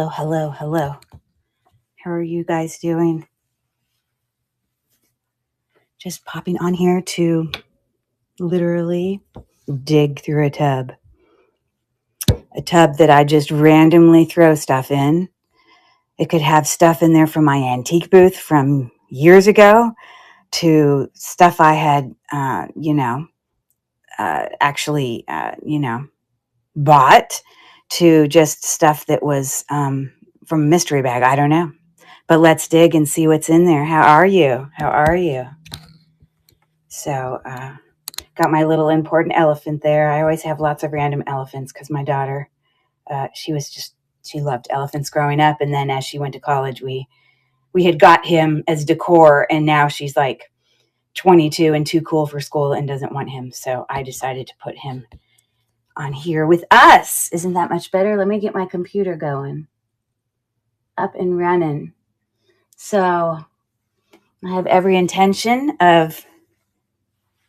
Hello, hello. How are you guys doing? Just popping on here to literally dig through a tub. A tub that I just randomly throw stuff in. It could have stuff in there from my antique booth from years ago to stuff I had, actually, bought, to just stuff that was from a mystery bag. I don't know. But let's dig and see what's in there. How are you? How are you? So, got my little important elephant there. I always have lots of random elephants because my daughter, she loved elephants growing up. And then as she went to college, we had got him as decor. And now she's like 22 and too cool for school and doesn't want him. So I decided to put him on here with us. Isn't that much better? Let me get my computer going. Up and running. So I have every intention of,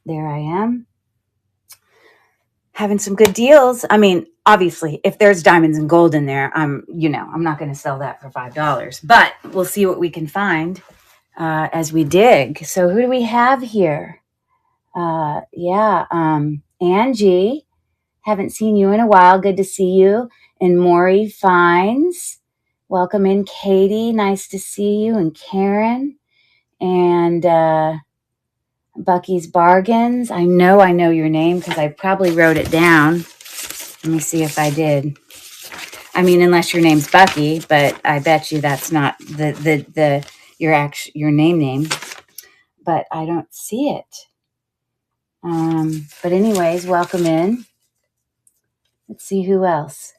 there I am, having some good deals. I mean, obviously, if there's diamonds and gold in there, I'm not going to sell that for $5, but we'll see what we can find as we dig. So who do we have here? Angie, haven't seen you in a while. Good to see you. And Maury Fines, welcome in. Katie, nice to see you. And Karen, and Bucky's Bargains. I know your name because I probably wrote it down. Let me see if I did. I mean, unless your name's Bucky, but I bet you that's not your name. But I don't see it. But anyways, welcome in. Let's see who else.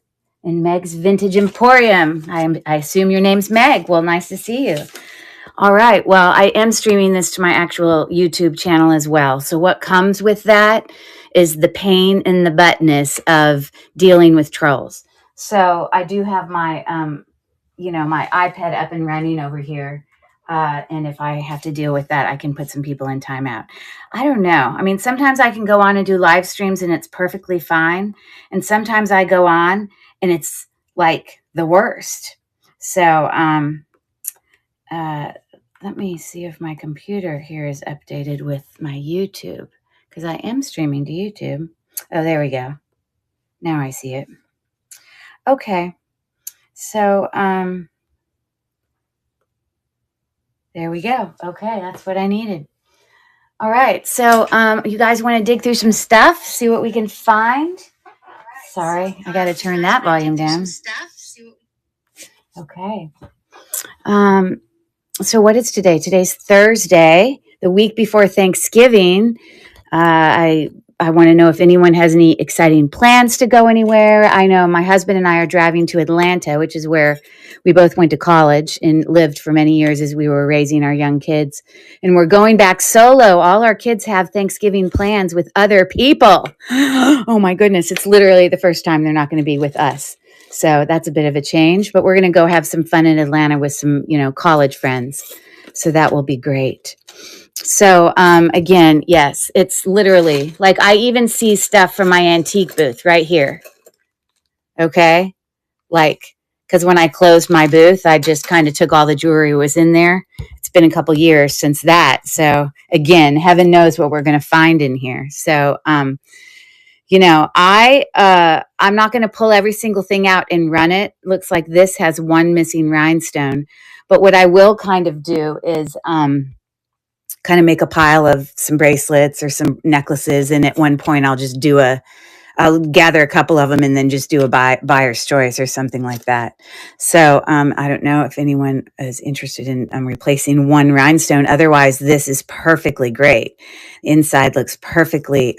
And Meg's Vintage Emporium. I assume your name's Meg. Well, nice to see you. All right. Well, I am streaming this to my actual YouTube channel as well. So what comes with that is the pain in the buttness of dealing with trolls. So I do have my, my iPad up and running over here. And if I have to deal with that, I can put some people in timeout. I don't know. I mean, sometimes I can go on and do live streams and it's perfectly fine. And sometimes I go on and it's like the worst. So, let me see if my computer here is updated with my YouTube, because I am streaming to YouTube. Oh, there we go. Now I see it. Okay. So, there we go. Okay, that's what I needed. All right. So, you guys want to dig through some stuff, see what we can find? Sorry, I got to turn that volume down. Okay. So what is today? Today's Thursday, the week before Thanksgiving. I want to know if anyone has any exciting plans to go anywhere. I know my husband and I are driving to Atlanta, which is where we both went to college and lived for many years as we were raising our young kids. And we're going back solo. All our kids have Thanksgiving plans with other people. Oh my goodness. It's literally the first time they're not going to be with us. So that's a bit of a change, but we're going to go have some fun in Atlanta with some, college friends. So that will be great. So, again, yes, it's literally like I even see stuff from my antique booth right here. Okay. Like, because when I closed my booth, I just kind of took all the jewelry was in there. It's been a couple years since that. So again, heaven knows what we're going to find in here. So, I'm not going to pull every single thing out and run it. Looks like this has one missing rhinestone. But what I will kind of do is kind of make a pile of some bracelets or some necklaces. And at one point, I'll gather a couple of them and then just do a buyer's choice or something like that. So I don't know if anyone is interested in replacing one rhinestone. Otherwise, this is perfectly great. Inside looks perfectly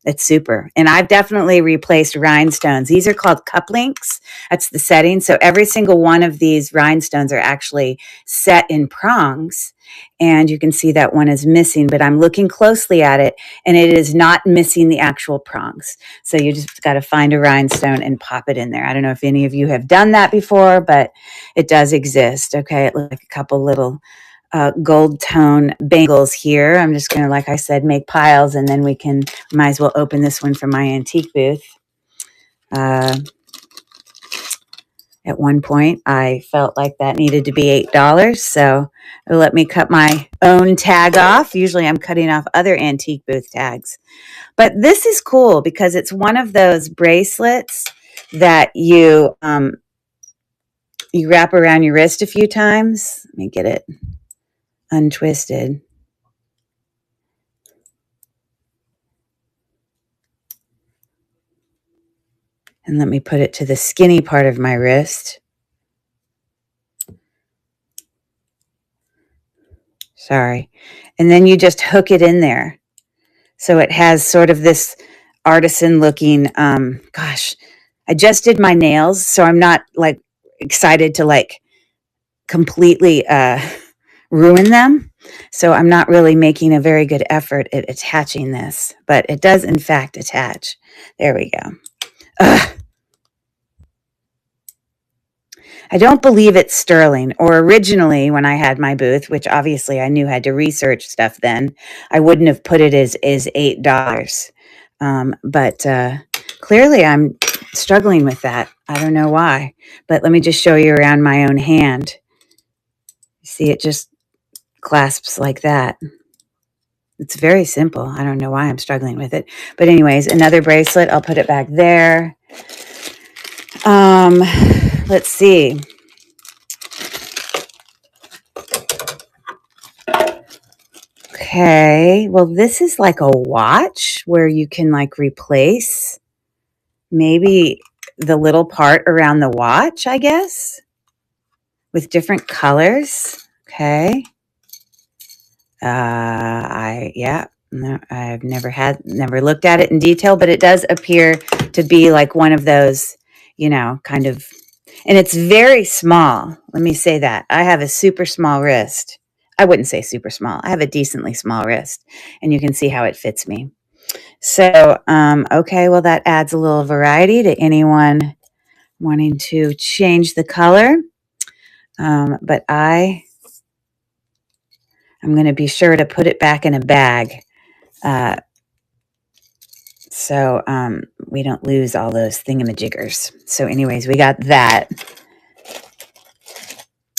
it's super. And I've definitely replaced rhinestones. These are called cup links. That's the setting. So every single one of these rhinestones are actually set in prongs. And you can see that one is missing, but I'm looking closely at it and it is not missing the actual prongs. So you just got to find a rhinestone and pop it in there. I don't know if any of you have done that before, but it does exist. Okay. It looks like a couple little gold tone bangles here. I'm just going to, like I said, make piles and then might as well open this one from my antique booth. At one point, I felt like that needed to be $8, so it let me cut my own tag off. Usually I'm cutting off other antique booth tags. But this is cool because it's one of those bracelets that you wrap around your wrist a few times. Let me get it untwisted. And let me put it to the skinny part of my wrist. Sorry. And then you just hook it in there. So it has sort of this artisan looking, gosh, I just did my nails, so I'm not like excited to like completely ruin them. So I'm not really making a very good effort at attaching this, but it does in fact attach. There we go. Ugh. I don't believe it's sterling, or originally when I had my booth, which obviously I knew had to research stuff then, I wouldn't have put it as $8. But clearly I'm struggling with that. I don't know why, but let me just show you around my own hand. See, it just clasps like that. It's very simple. I don't know why I'm struggling with it. But anyways, another bracelet. I'll put it back there. Let's see. Okay. Well, this is like a watch where you can like replace maybe the little part around the watch, I guess, with different colors. Okay. No, I've never looked at it in detail, but it does appear to be like one of those, kind of, and it's very small. Let me say that. I have a super small wrist. I wouldn't say super small. I have a decently small wrist, and you can see how it fits me. So, okay, well, that adds a little variety to anyone wanting to change the color. But I'm going to be sure to put it back in a bag so we don't lose all those thingamajiggers. So anyways, we got that.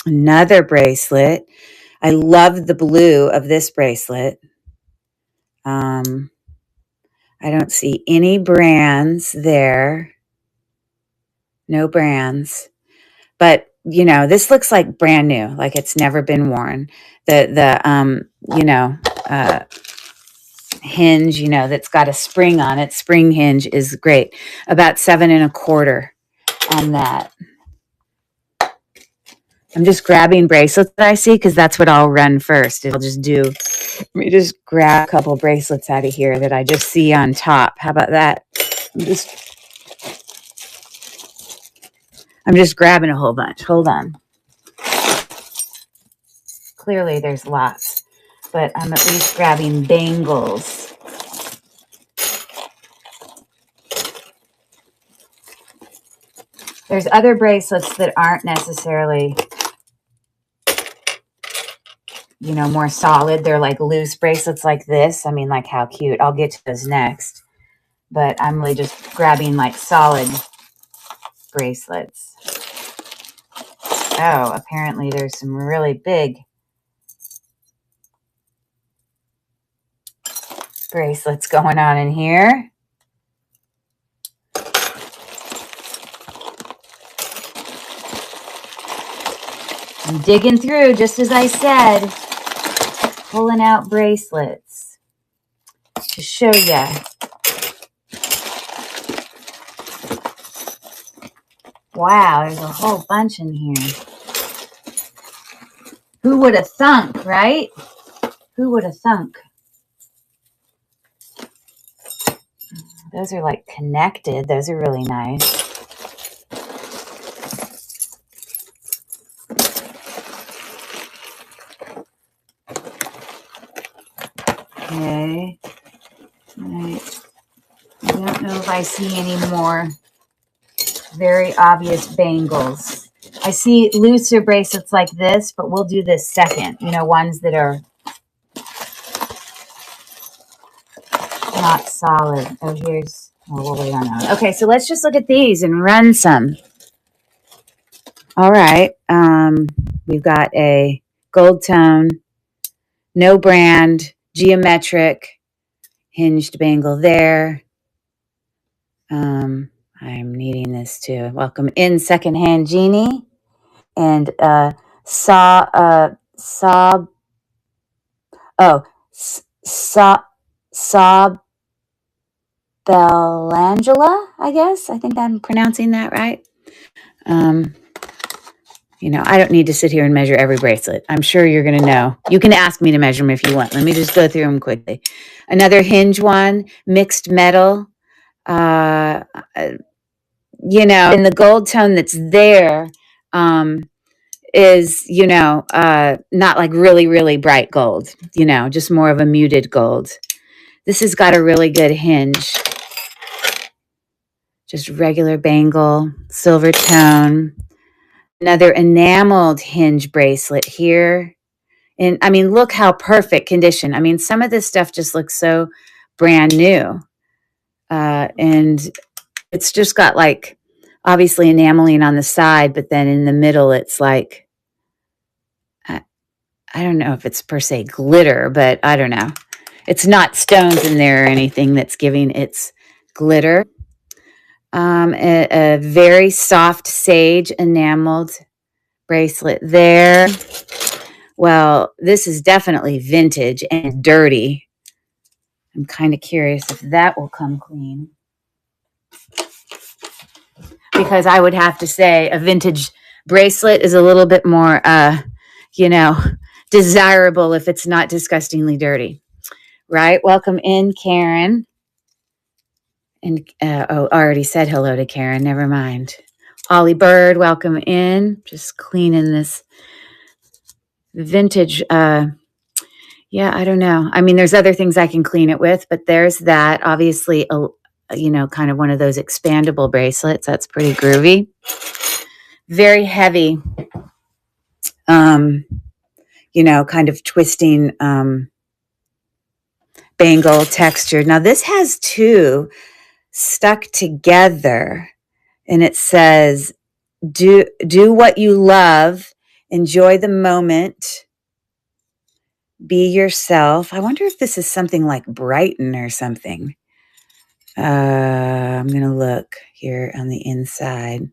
Another bracelet. I love the blue of this bracelet. I don't see any brands there. No brands. But, this looks like brand new, like it's never been worn. The hinge, that's got a spring on it. Spring hinge is great. About 7 1/4 on that. I'm just grabbing bracelets that I see because that's what I'll run first. Let me just grab a couple bracelets out of here that I just see on top. How about that? I'm just grabbing a whole bunch. Hold on. Clearly there's lots, but I'm at least grabbing bangles. There's other bracelets that aren't necessarily, more solid. They're like loose bracelets like this. I mean, like how cute. I'll get to those next. But I'm really just grabbing like solid bracelets. Oh, apparently there's some really big bracelets going on in here. I'm digging through, just as I said, pulling out bracelets to show you. Wow, there's a whole bunch in here. Who would have thunk, right? Who would have thunk? Those are like connected. Those are really nice. Okay. I don't know if I see any more very obvious bangles. I see looser bracelets like this, but we'll do this second. Ones that are not solid. Oh, we'll wait on that. Okay, so let's just look at these and run some. All right. We've got a gold tone, no brand, geometric, hinged bangle there. I'm needing this to welcome in Secondhand Jeannie and Saw oh Saw Saw Bellangela, I guess. I think I'm pronouncing that right. I don't need to sit here and measure every bracelet. I'm sure you're going to know. You can ask me to measure them if you want. Let me just go through them quickly. Another hinge one, mixed metal. Uh, and the gold tone that's there is, not like really, really bright gold, just more of a muted gold. This has got a really good hinge. Just regular bangle, silver tone. Another enameled hinge bracelet here. And I mean, look how perfect condition. I mean, some of this stuff just looks so brand new. And it's just got like, obviously enameling on the side, but then in the middle, it's like, I don't know if it's per se glitter, but I don't know. It's not stones in there or anything that's giving its glitter. A very soft sage enameled bracelet there. Well, this is definitely vintage and dirty. I'm kind of curious if that will come clean. Because I would have to say a vintage bracelet is a little bit more, desirable if it's not disgustingly dirty. Right? Welcome in, Karen. And, I already said hello to Karen. Never mind. Ollie Bird, welcome in. Just cleaning this vintage, I don't know. I mean, there's other things I can clean it with, but there's that. Obviously, kind of one of those expandable bracelets. That's pretty groovy. Very heavy, kind of twisting bangle texture. Now, this has two stuck together, and it says, do what you love, enjoy the moment, be yourself. I wonder if this is something like Brighton or something. I'm going to look here on the inside.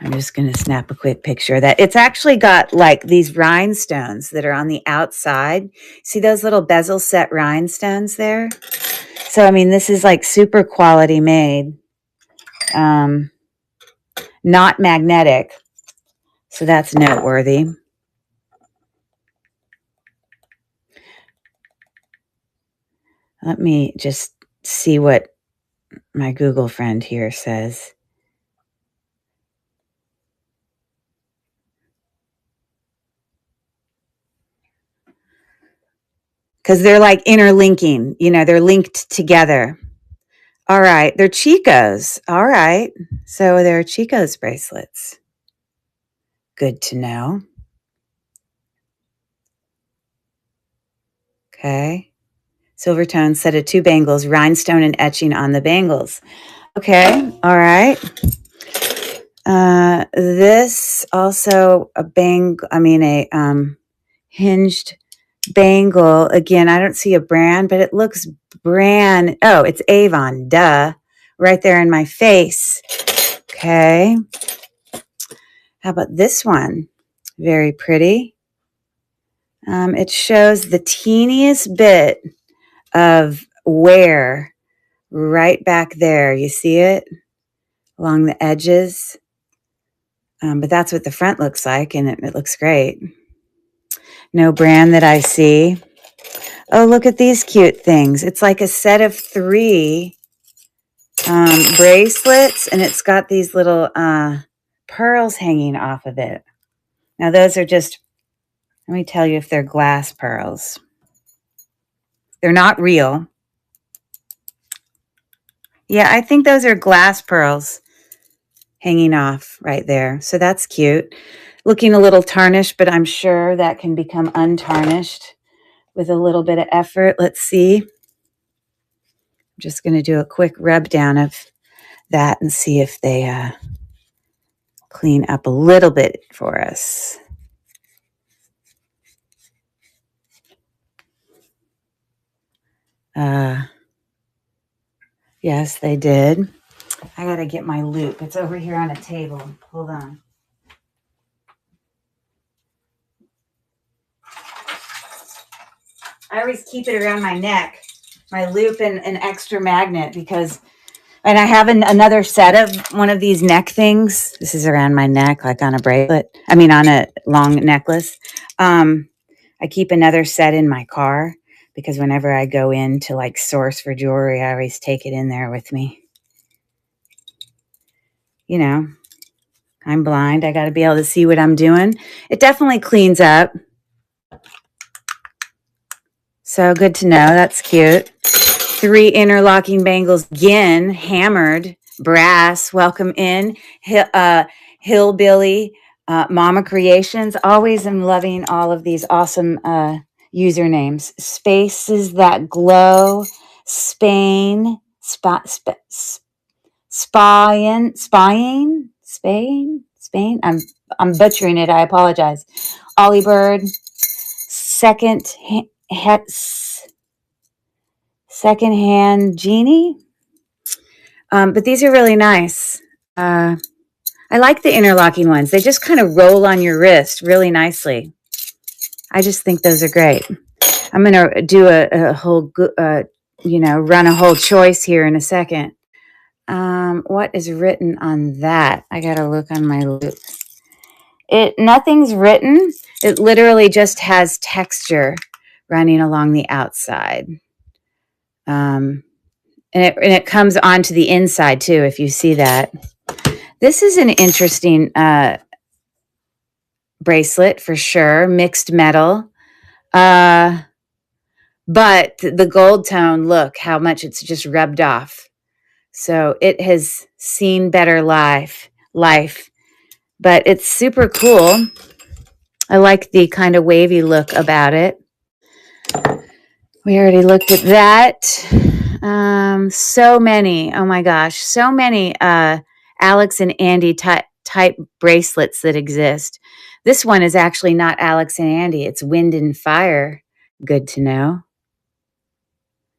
I'm just going to snap a quick picture of that. It's actually got like these rhinestones that are on the outside. See those little bezel set rhinestones there? So, I mean, this is like super quality made. Not magnetic. So that's noteworthy. Let me just see what my Google friend here says. Because they're like interlinking, they're linked together. All right, they're Chico's. All right, so they're Chico's bracelets. Good to know. Okay. Silver tone set of 2 bangles, rhinestone and etching on the bangles. Okay, all right. This also a hinged bangle. Again, I don't see a brand, but it looks brand. Oh, it's Avon. Duh. Right there in my face. Okay. How about this one? Very pretty. It shows the teeniest bit of wear right back there. You see it along the edges? But that's what the front looks like, and it looks great. No brand that I see. Oh, look at these cute things. It's like a set of 3 bracelets, and it's got these little pearls hanging off of it. Now, those are just, let me tell you if they're glass pearls. They're not real. Yeah, I think those are glass pearls hanging off right there. So that's cute. Looking a little tarnished, but I'm sure that can become untarnished with a little bit of effort. Let's see. I'm just going to do a quick rub down of that and see if they clean up a little bit for us. Yes, they did. I gotta get my loop. It's over here on a table. Hold on. I always keep it around my neck, my loop and an extra magnet because, and I have another set of one of these neck things. This is around my neck, like on a bracelet. I mean, on a long necklace. I keep another set in my car because whenever I go in to like source for jewelry, I always take it in there with me. You know, I'm blind. I got to be able to see what I'm doing. It definitely cleans up. So good to know. That's cute. 3 interlocking bangles again, hammered, brass. Welcome in. Hillbilly, Mama Creations. Always am loving all of these awesome usernames. Spaces That Glow, Spain, Spain. I'm butchering it. I apologize. Ollie Bird, Secondhand Genie. But these are really nice. I like the interlocking ones. They just kind of roll on your wrist really nicely. I just think those are great. I'm going to do a whole, run a whole choice here in a second. What is written on that? I got to look on my loop. Nothing's written. It literally just has texture running along the outside. And it comes onto the inside too, if you see that. This is an interesting bracelet for sure. Mixed metal. But the gold tone, look how much it's just rubbed off. So it has seen better life. But it's super cool. I like the kind of wavy look about it. We already looked at that. So many, oh my gosh, so many Alex and Andy type bracelets that exist. This one is actually not Alex and Andy. It's Wind and Fire. Good to know.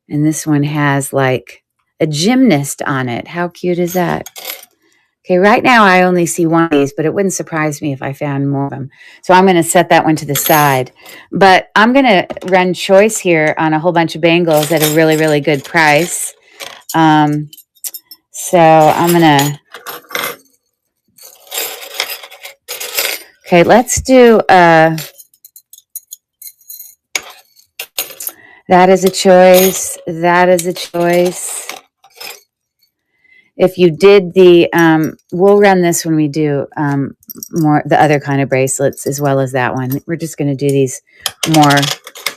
And this one has like a gymnast on it. How cute is that? Okay, right now I only see one of these, but it wouldn't surprise me if I found more of them. So I'm going to set that one to the side. But I'm going to run choice here on a whole bunch of bangles at a really, really good price. So I'm going to... Okay, let's do... that is a choice. That is a choice. If you did the, we'll run this when we do more the other kind of bracelets as well as that one. We're just going to do these more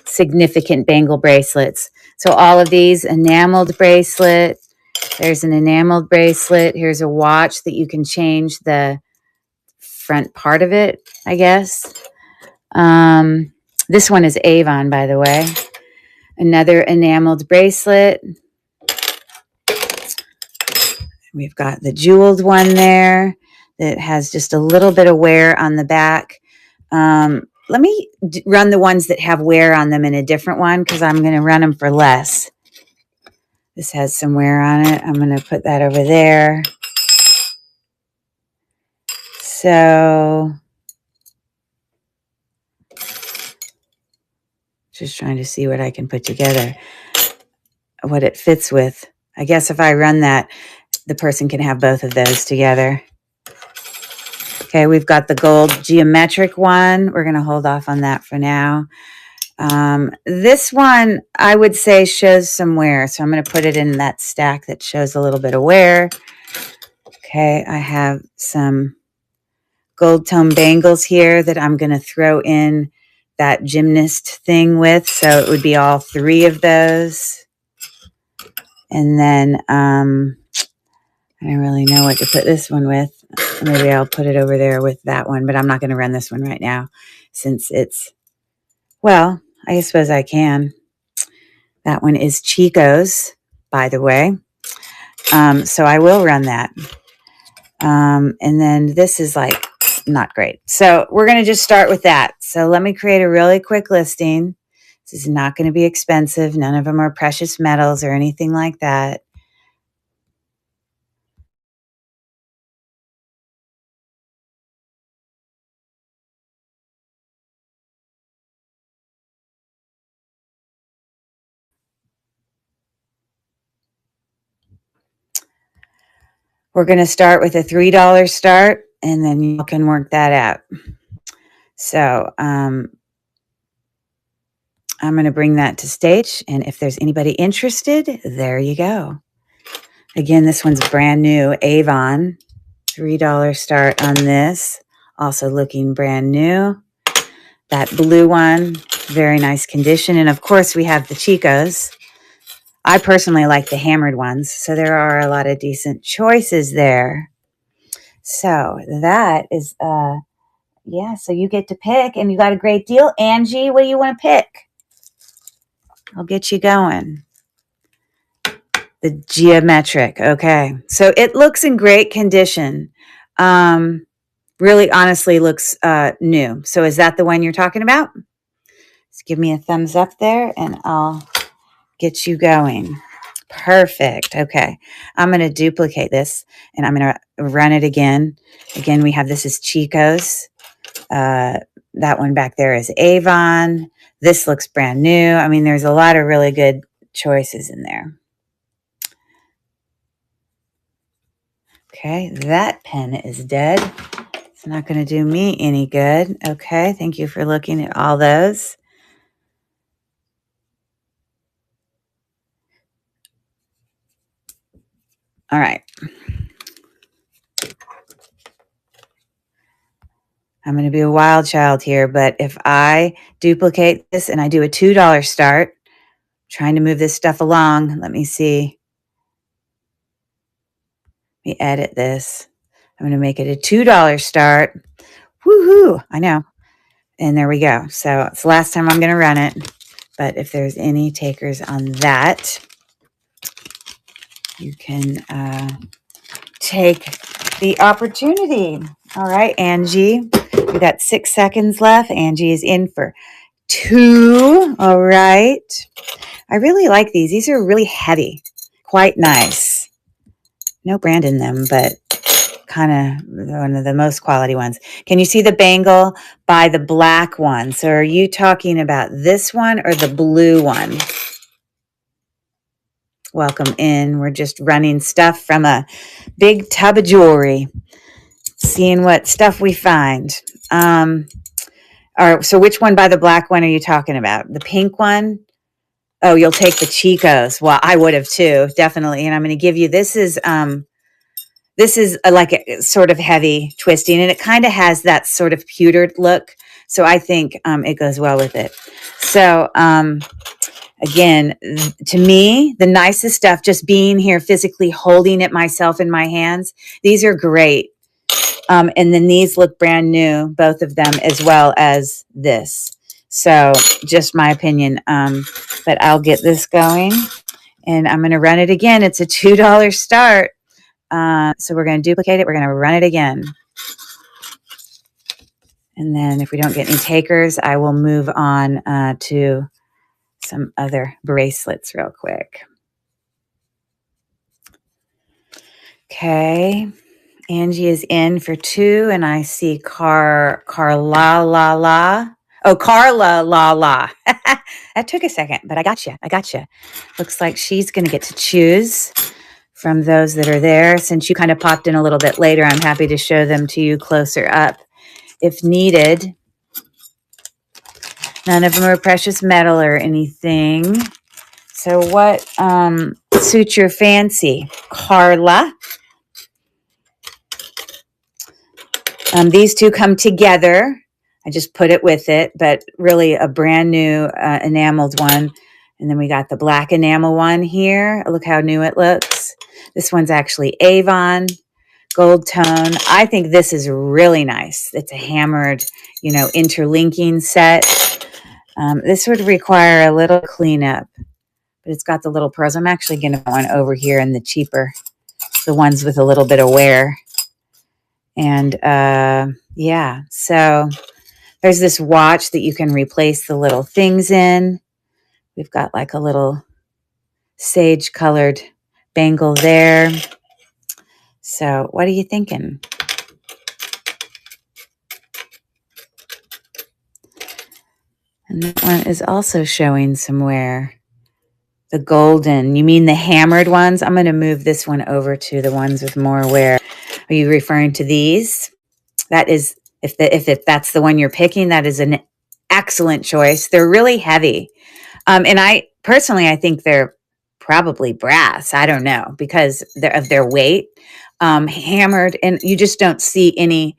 significant bangle bracelets. So all of these, enameled bracelet. There's an enameled bracelet. Here's a watch that you can change the front part of it, I guess. This one is Avon, by the way. Another enameled bracelet. We've got the jeweled one there that has just a little bit of wear on the back. Let me run the ones that have wear on them in a different one because I'm going to run them for less. This has some wear on it. I'm going to put that over there. So, just trying to see what I can put together, what it fits with. I guess if I run that, the person can have both of those together. Okay, we've got the gold geometric one. We're going to hold off on that for now. This one, I would say, shows some wear. So I'm going to put it in that stack that shows a little bit of wear. Okay, I have some gold tone bangles here that I'm going to throw in that gymnast thing with. So it would be all 3 of those. And then I don't really know what to put this one with. Maybe I'll put it over there with that one, but I'm not going to run this one right now since it's, well, I suppose I can. That one is Chico's, by the way. So I will run that. And then this is like not great. So we're going to just start with that. So let me create a really quick listing. This is not going to be expensive. None of them are precious metals or anything like that. We're going to start with a $3 start, and then you can work that out. So I'm going to bring that to stage. And if there's anybody interested, there you go. Again, this one's brand new, Avon. $3 start on this. Also looking brand new. That blue one, very nice condition. And of course, we have the Chicos. I personally like the hammered ones. So there are a lot of decent choices there. So that is, yeah, so you get to pick and you got a great deal. Angie, what do you want to pick? I'll get you going. The geometric. Okay. So it looks in great condition. Really honestly looks new. So is that the one you're talking about? Just give me a thumbs up there and I'll get you going. Perfect. Okay. I'm going to duplicate this and I'm going to run it again. Again, we have this is Chico's. That one back there is Avon. This looks brand new. I mean, there's a lot of really good choices in there. Okay, that pen is dead. It's not going to do me any good. Okay, thank you for looking at all those. All right. I'm going to be a wild child here, but if I duplicate this and I do a $2 start, trying to move this stuff along, let me see. Let me edit this. I'm going to make it a $2 start. Woohoo! I know. And there we go. So it's the last time I'm going to run it. But if there's any takers on that, you can take the opportunity. All right, Angie, we got 6 seconds left. Angie is in for 2. All right. I really like these. These are really heavy, quite nice. No brand in them, but kind of one of the most quality ones. Can you see the bangle by the black one? So are you talking about this one or the blue one? Welcome in. We're just running stuff from a big tub of jewelry, seeing what stuff we find. All right, so which one by the black one are you talking about? The pink one? Oh, you'll take the Chicos. Well, I would have too, definitely. And I'm going to give you, this is like a sort of heavy twisting, and it kind of has that sort of pewtered look. So I think it goes well with it. So again, to me, the nicest stuff, just being here physically holding it myself in my hands, these are great. And then these look brand new, both of them, as well as this. So just my opinion. But I'll get this going and I'm going to run it again. It's a $2 start. So we're going to duplicate it. We're going to run it again. And then if we don't get any takers, I will move on to some other bracelets real quick. Okay. Angie is in for 2, and I see Carla La. Oh, Carla La La. That took a second, but I got you. Looks like she's going to get to choose from those that are there. Since you kind of popped in a little bit later, I'm happy to show them to you closer up if needed. None of them are precious metal or anything. So what suits your fancy, Carla? These two come together. I just put it with it, but really a brand new enameled one. And then we got the black enamel one here. Look how new it looks. This one's actually Avon, gold tone. I think this is really nice. It's a hammered, interlinking set. This would require a little cleanup, but it's got the little pearls. I'm actually going to go on over here in the cheaper the ones with a little bit of wear. And yeah, so there's this watch that you can replace the little things in. We've got like a little sage colored bangle there. So what are you thinking? And that one is also showing some wear. The golden, you mean the hammered ones? I'm going to move this one over to the ones with more wear. Are you referring to these? That is, if that's the one you're picking, that is an excellent choice. They're really heavy. And I think they're probably brass. I don't know, because of their weight, hammered, and you just don't see any,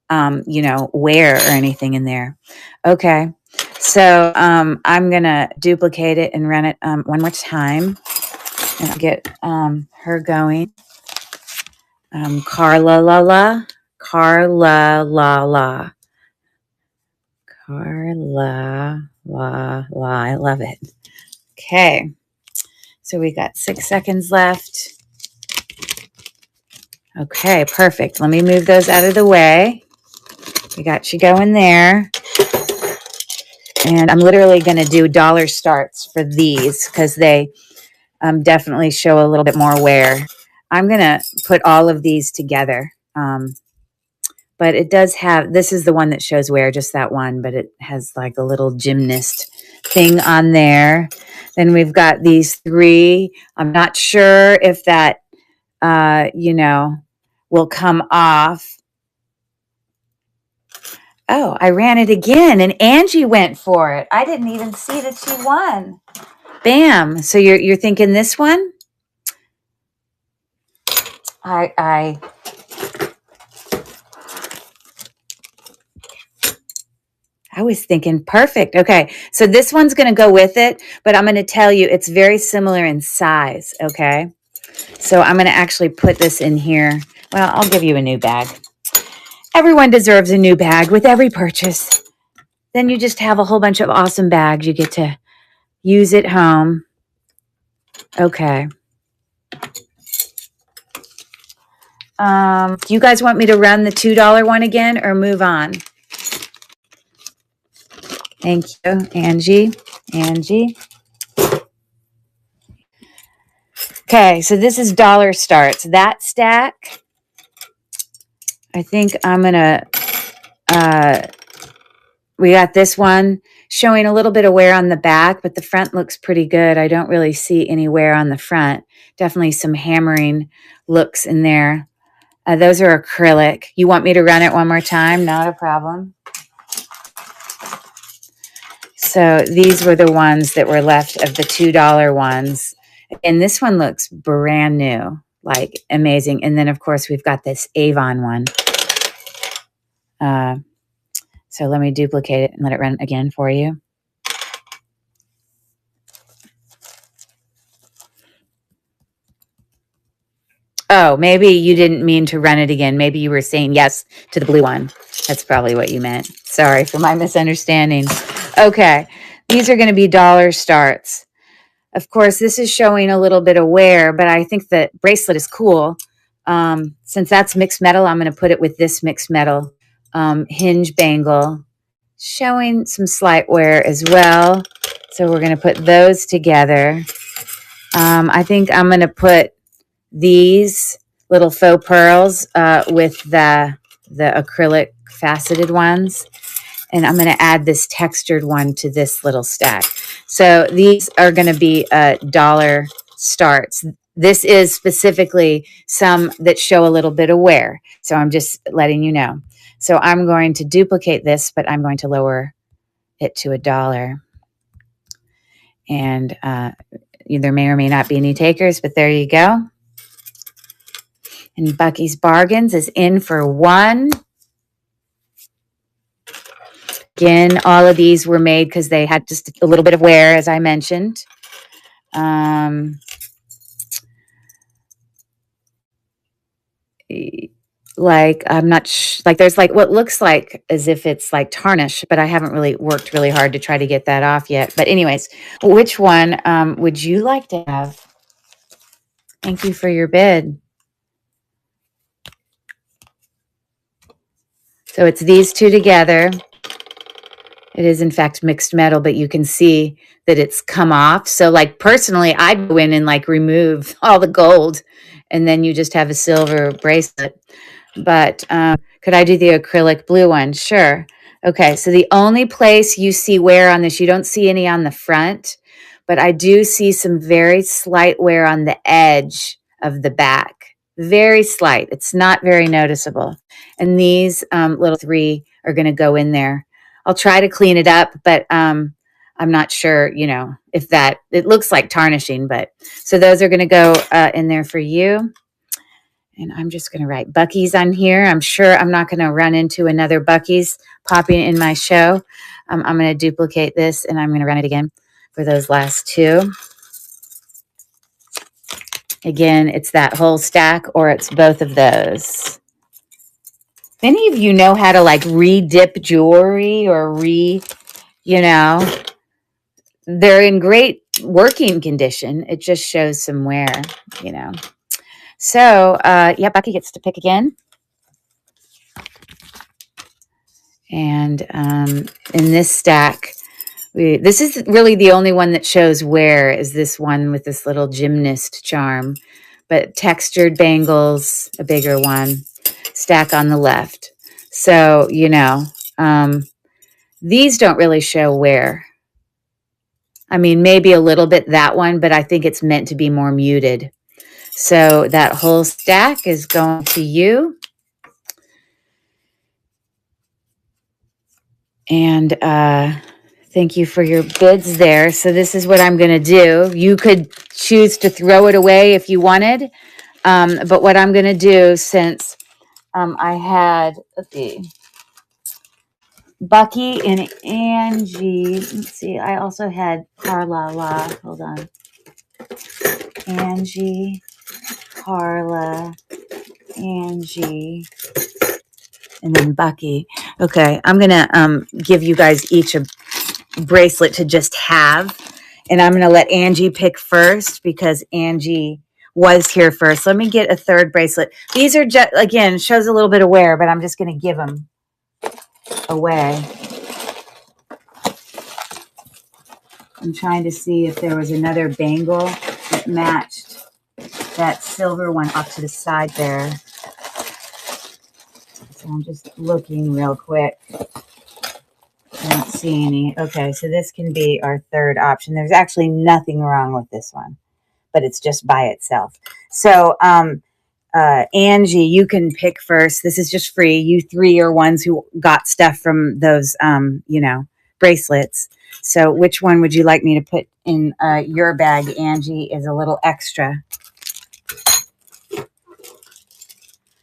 wear or anything in there. Okay. So I'm going to duplicate it and run it one more time and get her going. Carla la la. Carla la la. Carla la la. I love it. Okay. So we got 6 seconds left. Okay, perfect. Let me move those out of the way. We got you going there. And I'm literally going to do dollar starts for these because they definitely show a little bit more wear. I'm going to put all of these together. But it does have, this is the one that shows wear, just that one, but it has like a little gymnast thing on there. Then we've got these 3. I'm not sure if that, will come off. Oh, I ran it again and Angie went for it. I didn't even see that she won. Bam. So you're thinking this one? I was thinking perfect. Okay. So this one's going to go with it, but I'm going to tell you it's very similar in size. Okay. So I'm going to actually put this in here. Well, I'll give you a new bag. Everyone deserves a new bag with every purchase. Then you just have a whole bunch of awesome bags you get to use at home. Okay. Do you guys want me to run the $2 one again or move on? Thank you, Angie. Angie. Okay, so this is dollar starts. That stack, I think I'm going to, we got this one showing a little bit of wear on the back, but the front looks pretty good. I don't really see any wear on the front. Definitely some hammering looks in there. Those are acrylic. You want me to run it one more time? Not a problem. So these were the ones that were left of the $2 ones. And this one looks brand new, like amazing. And then, of course, we've got this Avon one. So let me duplicate it and let it run again for you. Oh, maybe you didn't mean to run it again. Maybe you were saying yes to the blue one. That's probably what you meant. Sorry for my misunderstanding. Okay, these are going to be dollar starts. Of course, this is showing a little bit of wear, but I think the bracelet is cool. Since that's mixed metal, I'm going to put it with this mixed metal hinge bangle, showing some slight wear as well. So we're going to put those together. I think I'm going to put these little faux pearls with the acrylic faceted ones. And I'm going to add this textured one to this little stack. So these are going to be dollar starts. This is specifically some that show a little bit of wear. So I'm just letting you know. So I'm going to duplicate this, but I'm going to lower it to $1. And there may or may not be any takers, but there you go. And Bucky's Bargains is in for $1. Again, all of these were made because they had just a little bit of wear, as I mentioned. Like, I'm not like there's like what looks like as if it's like tarnish, but I haven't really worked really hard to try to get that off yet. But anyways, which one would you like to have? Thank you for your bid. So it's these two together. It is, in fact, mixed metal, but you can see that it's come off. So, like, personally, I'd go in and, like, remove all the gold, and then you just have a silver bracelet. But could I do the acrylic blue one? Sure. Okay, so the only place you see wear on this, you don't see any on the front, but I do see some very slight wear on the edge of the back. Very slight. It's not very noticeable. And these little three are going to go in there. I'll try to clean it up, but I'm not sure, you know, if that, it looks like tarnishing, but so those are going to go in there for you. And I'm just going to write Buc-ee's on here. I'm sure I'm not going to run into another Buc-ee's popping in my show. I'm going to duplicate this and I'm going to run it again for those last two. Again, it's that whole stack or it's both of those. Many of you know how to like re-dip jewelry or you know, they're in great working condition. It just shows some wear, you know. So, yeah, Buc-ee gets to pick again. And in this stack, this is really the only one that shows wear is this one with this little gymnast charm. But textured bangles, a bigger one, stack on the left. So, you know, these don't really show wear. I mean, maybe a little bit that one, but I think it's meant to be more muted. So that whole stack is going to you. And thank you for your bids there. So this is what I'm going to do. You could choose to throw it away if you wanted. But what I'm going to do, since I had, let's see, Buc-ee and Angie. Let's see, I also had Carla. Hold on. Angie, Carla, Angie, and then Buc-ee. Okay, I'm going to give you guys each a bracelet to just have. And I'm going to let Angie pick first because Angie was here first. Let me get a third bracelet. These are just, again, shows a little bit of wear, but I'm just going to give them away. I'm trying to see if there was another bangle that matched that silver one off to the side there. So I'm just looking real quick. I don't see any. Okay, so this can be our third option. There's actually nothing wrong with this one, but it's just by itself. So, Angie, you can pick first. This is just free. You three are ones who got stuff from those, you know, bracelets. So which one would you like me to put in your bag, Angie, is a little extra.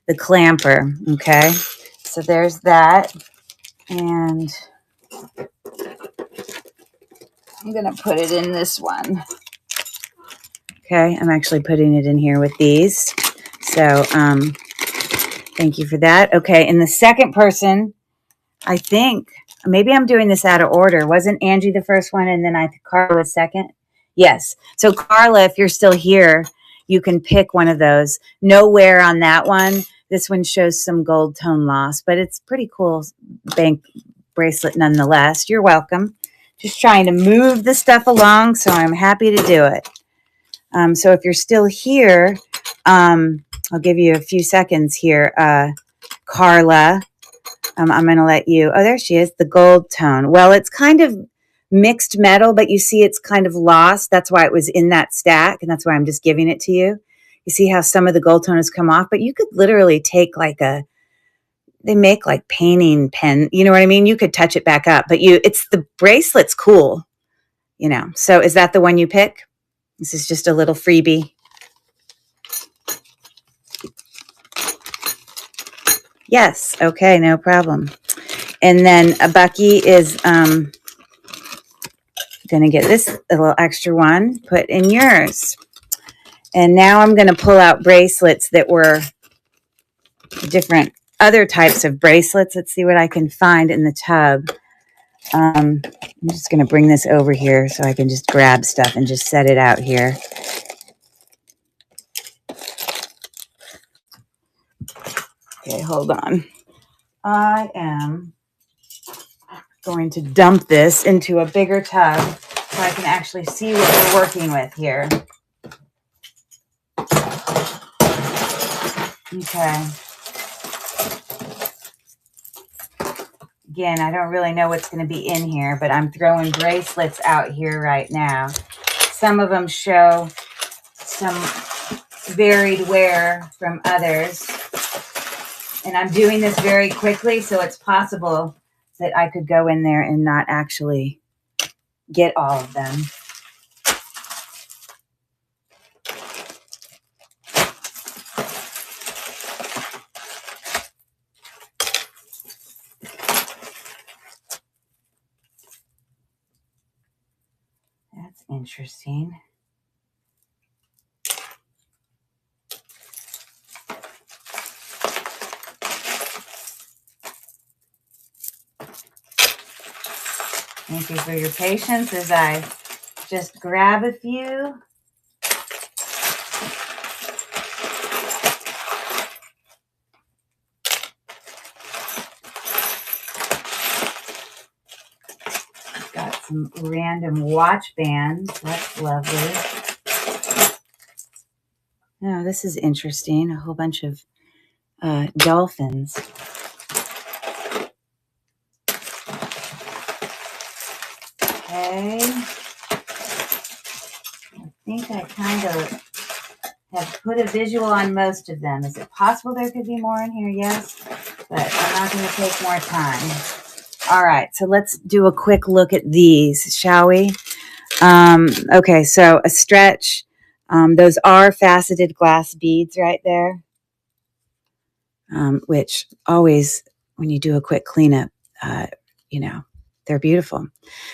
The clamper, okay? So there's that. And I'm going to put it in this one. Okay, I'm actually putting it in here with these. So thank you for that. Okay, and the second person, I think, maybe I'm doing this out of order. Wasn't Angie the first one and then I think Carla was second? Yes. So Carla, if you're still here, you can pick one of those. No wear on that one. This one shows some gold tone loss, but it's pretty cool bank bracelet nonetheless. You're welcome. Just trying to move the stuff along, so I'm happy to do it. So if you're still here, I'll give you a few seconds here. Carla, I'm going to let you, oh, there she is, the gold tone. Well, it's kind of mixed metal, but you see it's kind of lost. That's why it was in that stack, and that's why I'm just giving it to you. You see how some of the gold tone has come off, but you could literally take like they make like painting pen, you know what I mean? You could touch it back up, but it's the bracelet's cool, you know. So is that the one you pick? This is just a little freebie. Yes. Okay. No problem. And then a Buc-ee is going to get this a little extra one put in yours. And now I'm going to pull out bracelets that were different other types of bracelets. Let's see what I can find in the tub. I'm just going to bring this over here so I can just grab stuff and just set it out here. Okay, hold on. I am going to dump this into a bigger tub so I can actually see what we're working with here. Okay. Again, I don't really know what's going to be in here, but I'm throwing bracelets out here right now. Some of them show some varied wear from others. And I'm doing this very quickly, so it's possible that I could go in there and not actually get all of them. That's interesting. Thank you for your patience as I just grab a few. Got some random watch bands. That's lovely. Oh, this is interesting. A whole bunch of dolphins. Okay. I think I kind of have put a visual on most of them. Is it possible there could be more in here? Yes, but I'm not going to take more time. All right, so let's do a quick look at these, shall we? Okay, so a stretch. Those are faceted glass beads right there, which always, when you do a quick cleanup, you know, they're beautiful.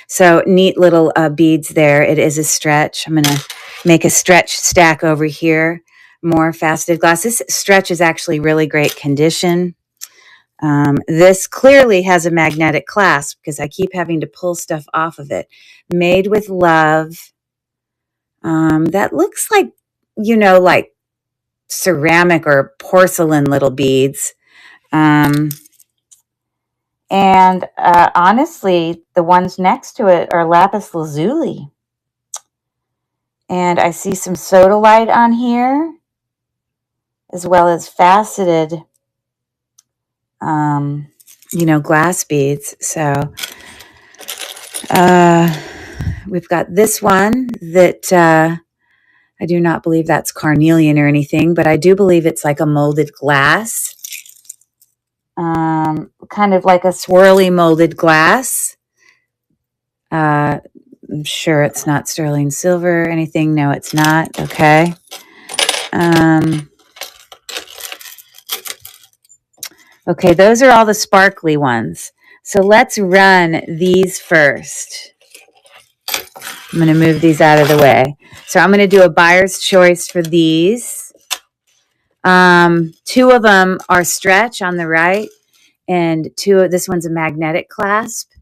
So neat little beads there. It is a stretch. I'm going to make a stretch stack over here. More faceted glass. This stretch is actually really great condition. This clearly has a magnetic clasp because I keep having to pull stuff off of it. Made with love. That looks like, you know, like ceramic or porcelain little beads. And honestly, the ones next to it are lapis lazuli. And I see some sodalite on here, as well as faceted, you know, glass beads. So we've got this one that I do not believe that's carnelian or anything, but I do believe it's like a molded glass. Kind of like a swirly molded glass. I'm sure it's not sterling silver or anything. No, it's not. Okay. Okay, those are all the sparkly ones. So let's run these first. I'm going to move these out of the way. So I'm going to do a buyer's choice for these. Two of them are stretch on the right, and this one's a magnetic clasp.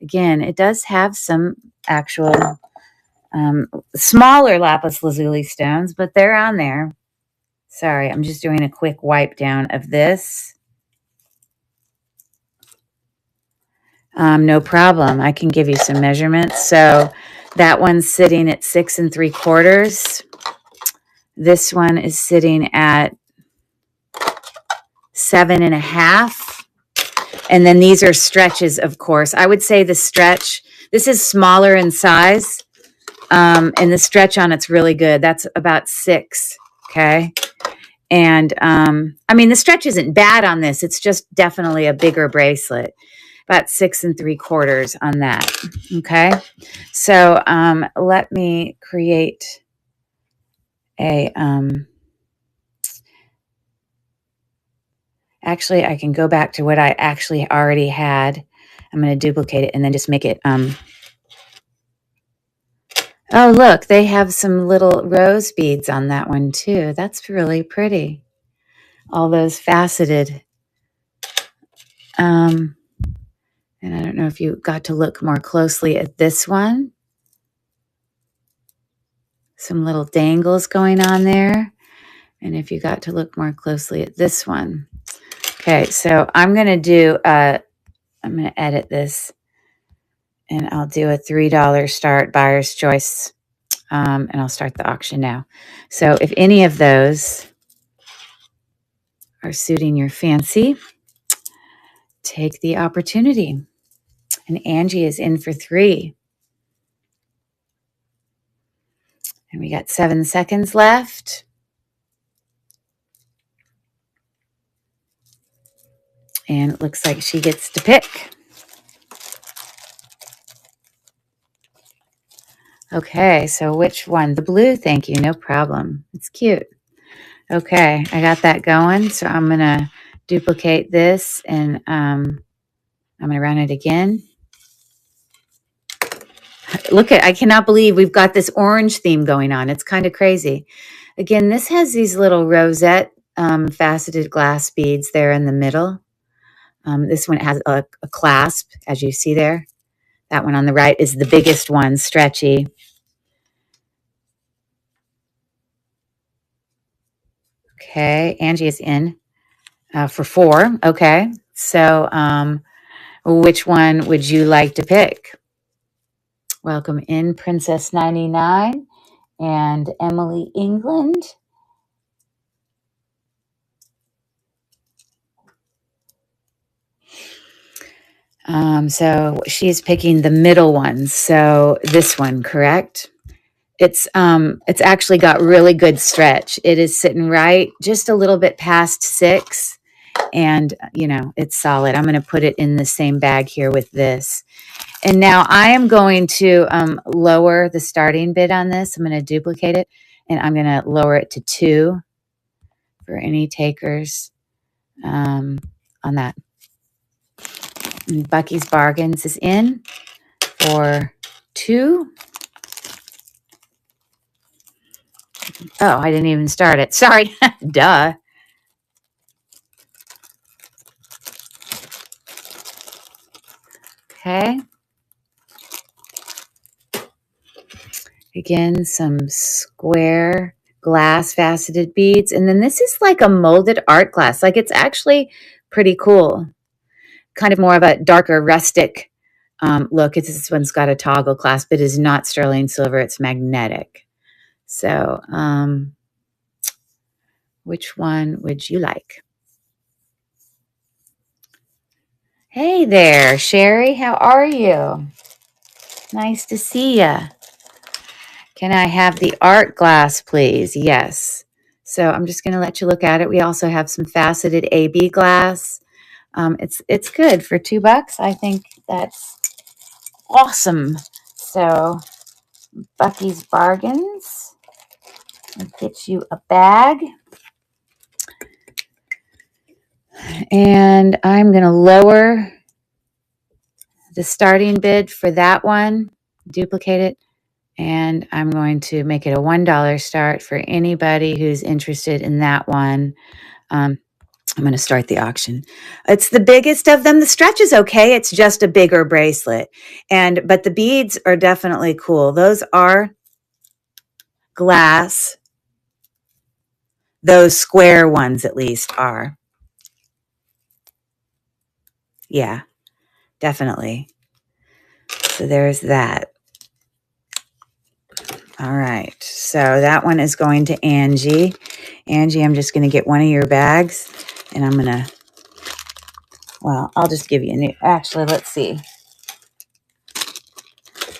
Again, it does have some actual smaller lapis lazuli stones, but they're on there. Sorry, I'm just doing a quick wipe down of this. No problem. I can give you some measurements. So that one's sitting at 6 3/4. This one is sitting at 7 1/2. And then these are stretches, of course. I would say the stretch, this is smaller in size. And the stretch on it's really good. That's about 6. Okay. And I mean, the stretch isn't bad on this. It's just definitely a bigger bracelet. About 6 3/4 on that. Okay. So let me create a, actually, I can go back to what I actually already had. I'm going to duplicate it and then just make it, oh, look, they have some little rose beads on that one too. That's really pretty. All those faceted. And I don't know if you got to look more closely at this one. Some little dangles going on there. And if you got to look more closely at this one. Okay, so I'm going to do, I'm going to edit this and I'll do a $3 start buyer's choice. And I'll start the auction now. So if any of those are suiting your fancy, take the opportunity. And Angie is in for 3. And we got 7 seconds left. And it looks like she gets to pick. Okay, so which one? The blue, thank you, no problem. It's cute. Okay, I got that going. So I'm going to duplicate this and I'm going to run it again. Look at, I cannot believe we've got this orange theme going on. It's kind of crazy. Again, this has these little rosette faceted glass beads there in the middle. This one has a clasp, as you see there. That one on the right is the biggest one, stretchy. Okay, Angie is in for 4. Okay, so which one would you like to pick? Welcome in, Princess 99 and Emily England. So she's picking the middle one. So this one, correct? It's actually got really good stretch. It is sitting right just a little bit past 6, and you know, it's solid. I'm going to put it in the same bag here with this. And now I am going to lower the starting bid on this. I'm going to duplicate it and I'm going to lower it to 2 for any takers on that. And Bucky's Bargains is in for 2. Oh, I didn't even start it. Sorry. Duh. Okay. Again, some square glass faceted beads. And then this is like a molded art glass. Like, it's actually pretty cool. Kind of more of a darker rustic look. This one's got a toggle clasp. It is not sterling silver. It's magnetic. So which one would you like? Hey there, Sherry. How are you? Nice to see you. Can I have the art glass, please? Yes. So I'm just going to let you look at it. We also have some faceted AB glass. It's good for $2. I think that's awesome. So Bucky's Bargains. I'll get you a bag. And I'm going to lower the starting bid for that one, duplicate it, and I'm going to make it a $1 start for anybody who's interested in that one. I'm going to start the auction. It's the biggest of them. The stretch is okay. It's just a bigger bracelet. But the beads are definitely cool. Those are glass. Those square ones at least are. Yeah, definitely. So there's that. All right. So that one is going to Angie. Angie, I'm just going to get one of your bags and I'm going to, well, I'll just give you a new, actually, let's see.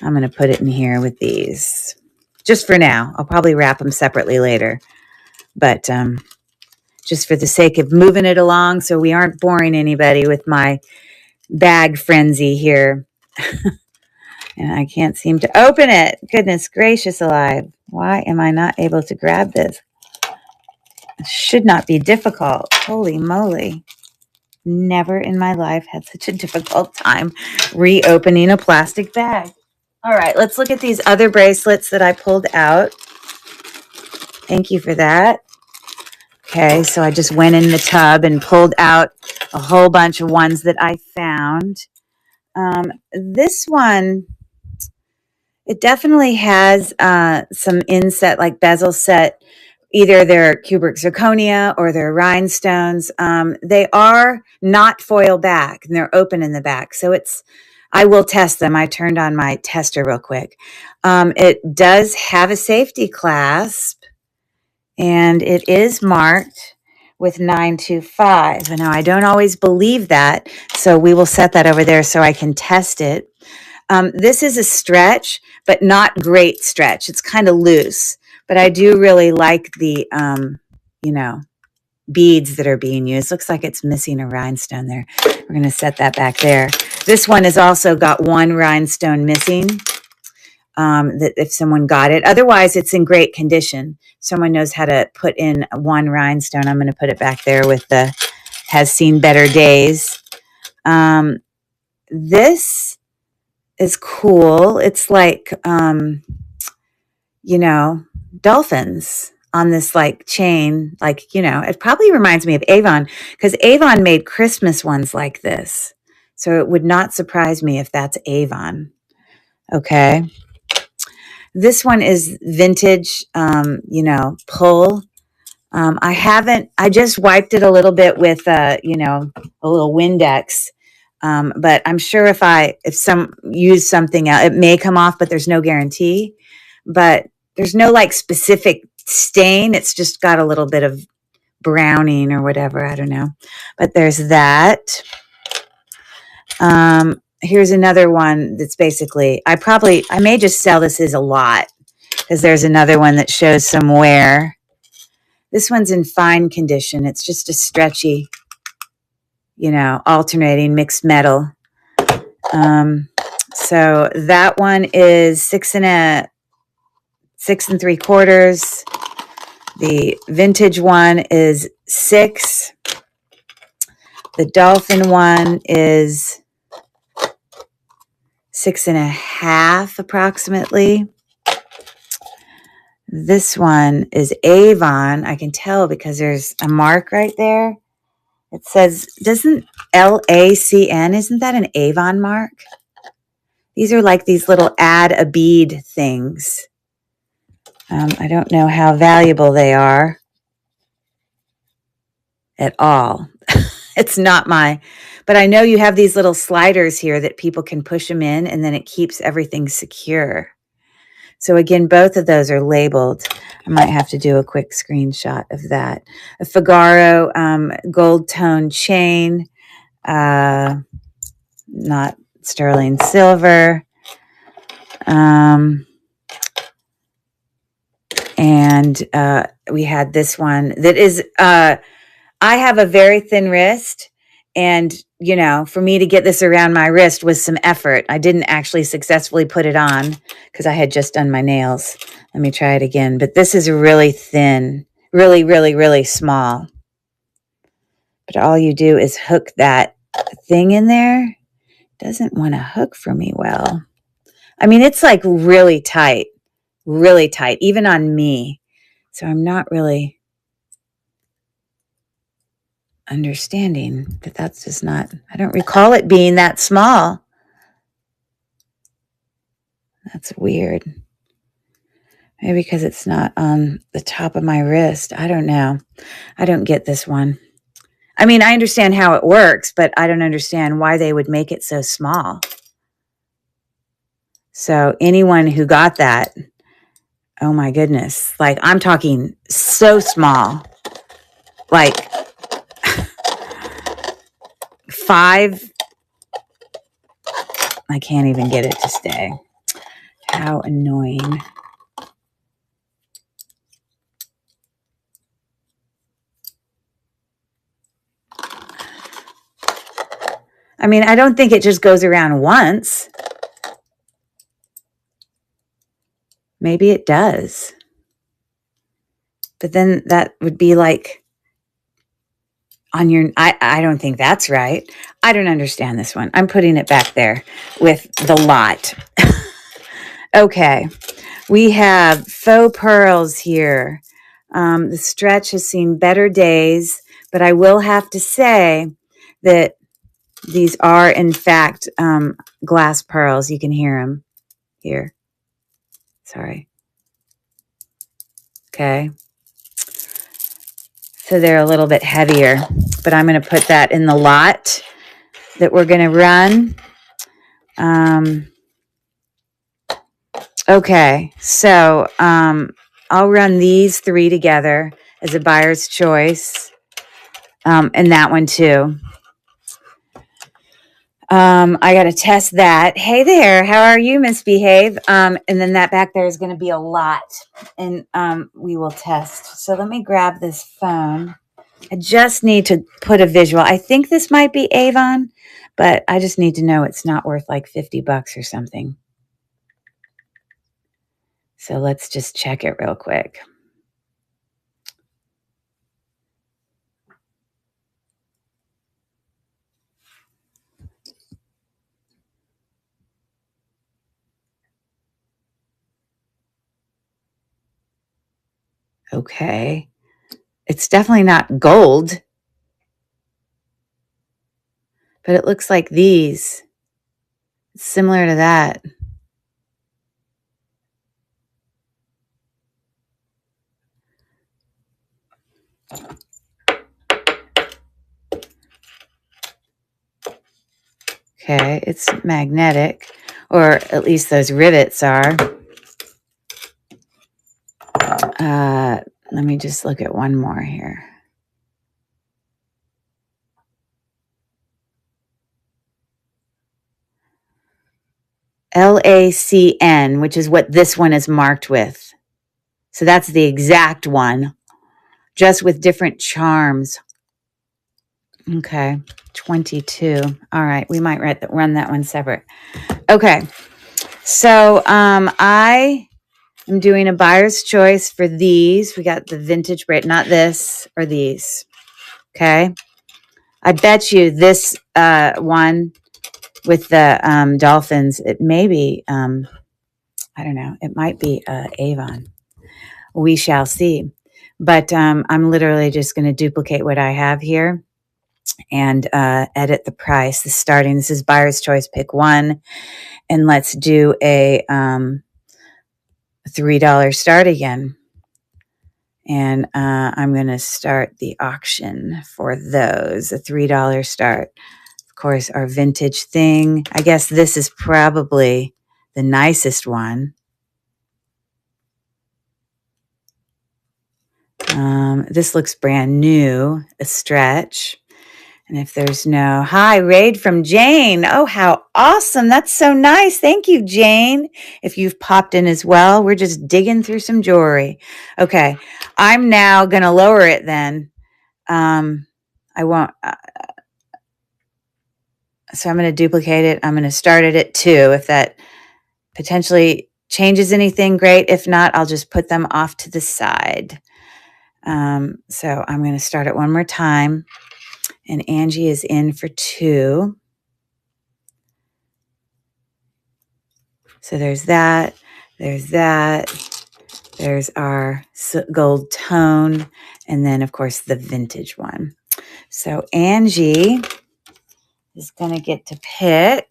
I'm going to put it in here with these just for now. I'll probably wrap them separately later, but just for the sake of moving it along so we aren't boring anybody with my bag frenzy here. And I can't seem to open it. Goodness gracious alive. Why am I not able to grab this? It should not be difficult. Holy moly. Never in my life had such a difficult time reopening a plastic bag. All right, let's look at these other bracelets that I pulled out. Thank you for that. Okay, so I just went in the tub and pulled out a whole bunch of ones that I found. This one, it definitely has some inset, like bezel set, either they're cupric zirconia or they're rhinestones. They are not foil back and they're open in the back. So I will test them. I turned on my tester real quick. It does have a safety clasp and it is marked with 925. Now, I don't always believe that, so we will set that over there so I can test it. This is a stretch, but not great stretch. It's kind of loose, but I do really like the, beads that are being used. Looks like it's missing a rhinestone there. We're going to set that back there. This one has also got one rhinestone missing. That if someone got it, otherwise it's in great condition. Someone knows how to put in one rhinestone. I'm going to put it back there with the has seen better days. This is cool. It's like, dolphins on this like chain, like, it probably reminds me of Avon because Avon made Christmas ones like this. So it would not surprise me if that's Avon. Okay. This one is vintage, pull. I just wiped it a little bit with, a little Windex. But I'm sure if some use something else, it may come off, but there's no guarantee. But there's no like specific stain. It's just got a little bit of browning or whatever. I don't know. But there's that. Here's another one that's basically, I may just sell this as a lot because there's another one that shows some wear. This one's in fine condition. It's just a stretchy, alternating mixed metal. So that one is 6 3/4. The vintage one is 6. The dolphin one is 6.5 approximately. This one is Avon. I can tell because there's a mark right there. It says, doesn't LACN, isn't that an Avon mark? These are like these little add a bead things. I don't know how valuable they are at all. It's not but I know you have these little sliders here that people can push them in and then it keeps everything secure. So again, both of those are labeled. I might have to do a quick screenshot of that. A Figaro gold tone chain, not sterling silver. And we had this one that is, I have a very thin wrist. And, for me to get this around my wrist was some effort. I didn't actually successfully put it on because I had just done my nails. Let me try it again. But this is really thin, really, really, really small. But all you do is hook that thing in there. It doesn't want to hook for me well. I mean, it's like really tight, even on me. So I'm not really understanding that's just not, I don't recall it being that small. That's weird. Maybe because it's not on the top of my wrist. I don't know. I don't get this one. I mean, I understand how it works, but I don't understand why they would make it so small. So anyone who got that, oh my goodness. Like I'm talking so small, like 5. I can't even get it to stay. How annoying. I mean, I don't think it just goes around once. Maybe it does. But then that would be like on your, I don't think that's right. I don't understand this one. I'm putting it back there with the lot. Okay. We have faux pearls here. The stretch has seen better days, but I will have to say that these are, in fact, glass pearls. You can hear them here. Sorry. Okay. So they're a little bit heavier, but I'm going to put that in the lot that we're going to run. Okay, so I'll run these 3 together as a buyer's choice, and that one too. I got to test that. Hey there, how are you, Misbehave? And then that back there is going to be a lot, and we will test. So let me grab this phone. I just need to put a visual. I think this might be Avon, but I just need to know it's not worth like $50 or something. So let's just check it real quick. Okay. It's definitely not gold, but it looks like these. It's similar to that. Okay, it's magnetic, or at least those rivets are. Let me just look at one more here. LACN, which is what this one is marked with. So that's the exact one, just with different charms. Okay, 22. All right, we might run that one separate. Okay, so I am doing a buyer's choice for these. We got the vintage braid, not this or these. Okay, I bet you this one with the dolphins, it may be, I don't know, it might be Avon. We shall see. But I'm literally just going to duplicate what I have here and edit the price. This is buyer's choice, pick one. And let's do a $3 start again. And I'm going to start the auction for those, a $3 start. Of course, our vintage thing. I guess this is probably the nicest one. This looks brand new, a stretch. And if there's no, hi, raid from Jane. Oh, how awesome. That's so nice. Thank you, Jane. If you've popped in as well, we're just digging through some jewelry. Okay. I'm now going to lower it then. I won't. So I'm going to duplicate it. I'm going to start it at 2. If that potentially changes anything, great. If not, I'll just put them off to the side. So I'm going to start it one more time. And Angie is in for 2. So there's that. There's that. There's our gold tone. And then, of course, the vintage one. So Angie is going to get to pick.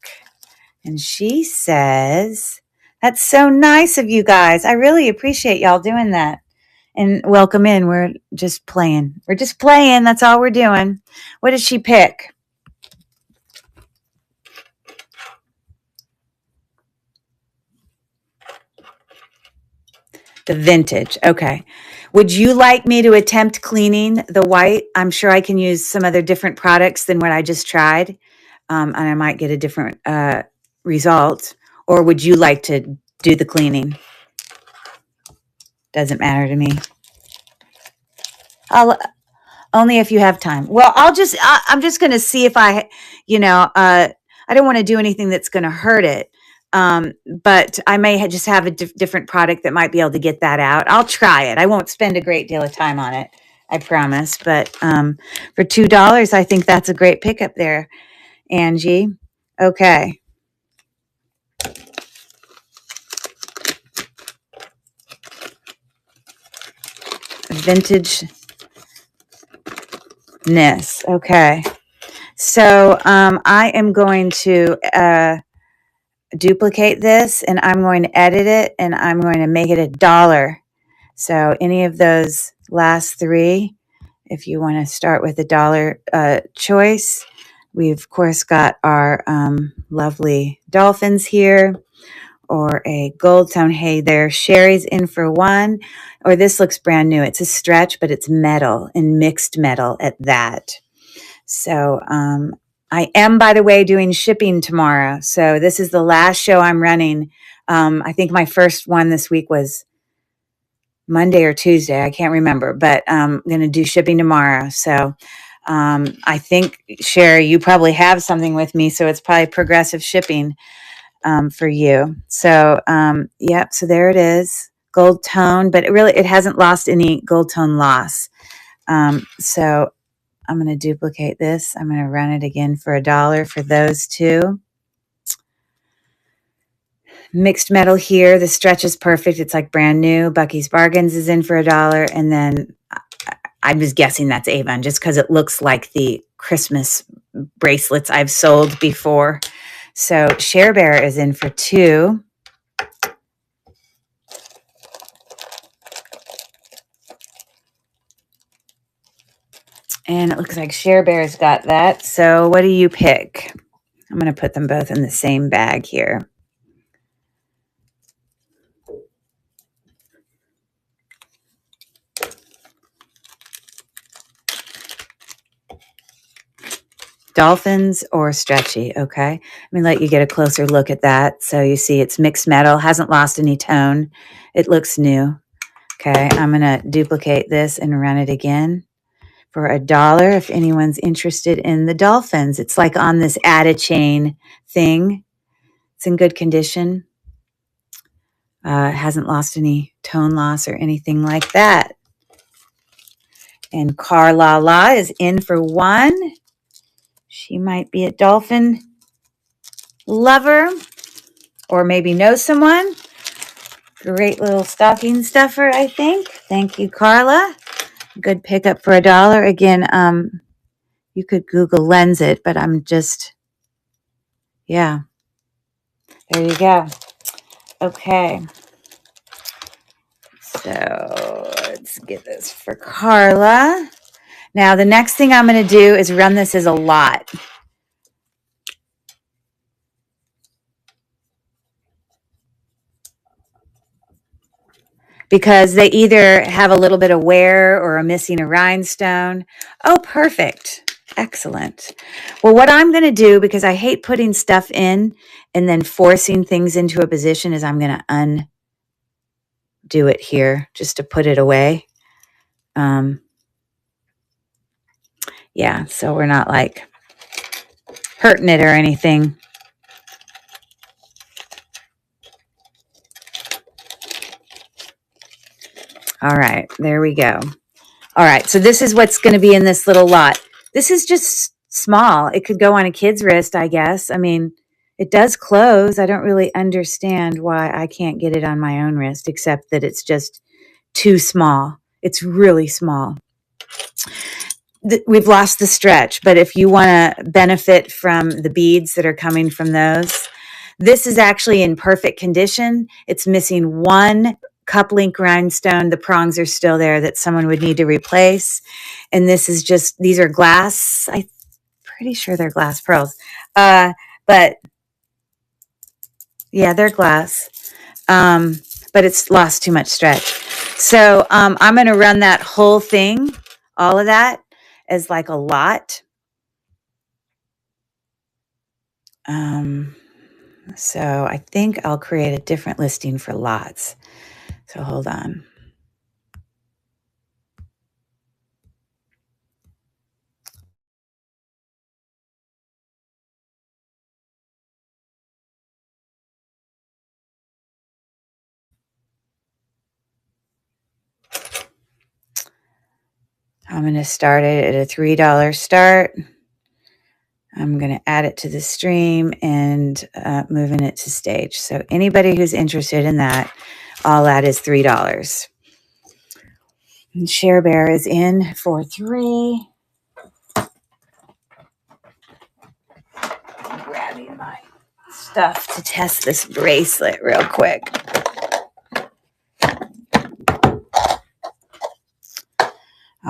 And she says, that's so nice of you guys. I really appreciate y'all doing that. And welcome in. We're just playing. We're just playing. That's all we're doing. What did she pick? The vintage. Okay. Would you like me to attempt cleaning the white? I'm sure I can use some other different products than what I just tried. And I might get a different result. Or would you like to do the cleaning? Doesn't matter to me. Only if you have time. Well, I'm just going to see if I don't want to do anything that's going to hurt it. But I may just have a different product that might be able to get that out. I'll try it. I won't spend a great deal of time on it, I promise. But for $2, I think that's a great pickup there, Angie. Okay. Vintage-ness. Okay. So I am going to duplicate this and I'm going to edit it and I'm going to make it $1. So any of those last 3 if you want to start with a dollar choice. We've, of course, got our lovely dolphins here, or a gold tone. Hey there, Sherry's in for one. Or this looks brand new. It's a stretch, but it's metal and mixed metal at that. So I am, by the way, doing shipping tomorrow. So this is the last show I'm running. I think my first one this week was Monday or Tuesday. I can't remember, but I'm going to do shipping tomorrow. So I think, Sherry, you probably have something with me. So it's probably progressive shipping for you. So, yep. So there it is, gold tone, but it hasn't lost any gold tone loss. So I'm going to duplicate this. I'm going to run it again for $1 for those two. Mixed metal here. The stretch is perfect. It's like brand new. Bucky's Bargains is in for $1. And then I'm just guessing that's Avon just because it looks like the Christmas bracelets I've sold before. So Share Bear is in for $2. And it looks like Share Bear's got that. So what do you pick? I'm going to put them both in the same bag here. Dolphins or stretchy, okay? Let me let you get a closer look at that. So you see it's mixed metal, hasn't lost any tone. It looks new. Okay, I'm going to duplicate this and run it again for $1 if anyone's interested in the dolphins. It's like on this add-a-chain thing. It's in good condition. Hasn't lost any tone loss or anything like that. And Carla La is in for $1. She might be a dolphin lover or maybe know someone. Great little stocking stuffer, I think. Thank you, Carla. Good pickup for $1. Again, you could Google Lens it, but I'm just, yeah. There you go. Okay. So let's get this for Carla. Now, the next thing I'm going to do is run this as a lot. Because they either have a little bit of wear or are missing a rhinestone. Oh, perfect. Excellent. Well, what I'm going to do, because I hate putting stuff in and then forcing things into a position, is I'm going to undo it here just to put it away. Yeah, so we're not like hurting it or anything. All right, there we go. All right, so this is what's going to be in this little lot. This is just small. It could go on a kid's wrist, I guess. I mean, it does close. I don't really understand why I can't get it on my own wrist, except that it's just too small. It's really small. We've lost the stretch, but if you want to benefit from the beads that are coming from those, this is actually in perfect condition. It's missing one cup link rhinestone. The prongs are still there that someone would need to replace. And this is just, these are glass. I'm pretty sure they're glass pearls. But yeah, they're glass. But it's lost too much stretch. So I'm going to run that whole thing, all of that, as like a lot. So I think I'll create a different listing for lots. So hold on. I'm going to start it at a $3 start. I'm going to add it to the stream and moving it to stage. So anybody who's interested in that, all that is $3. And Share Bear is in for $3. I'm grabbing my stuff to test this bracelet real quick.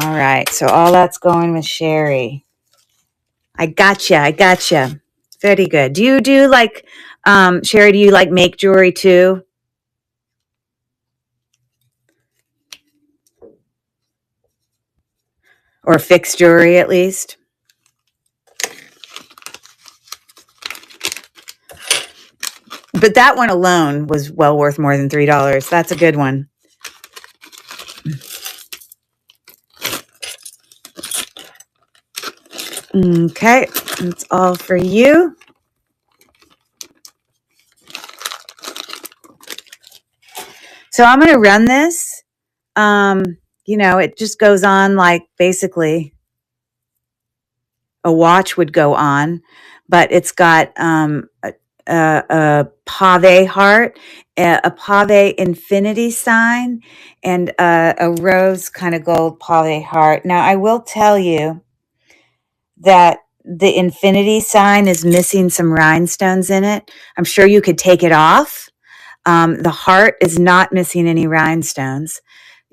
All right. So all that's going with Sherry. I gotcha. Very good. Do you do like, Sherry, do you like make jewelry too? Or fix jewelry at least? But that one alone was well worth more than $3. That's a good one. Okay, that's all for you. So I'm going to run this. It just goes on like basically a watch would go on, but it's got a pave heart, a pave infinity sign, and a rose kind of gold pave heart. Now, I will tell you that the infinity sign is missing some rhinestones in it. I'm sure you could take it off. The heart is not missing any rhinestones.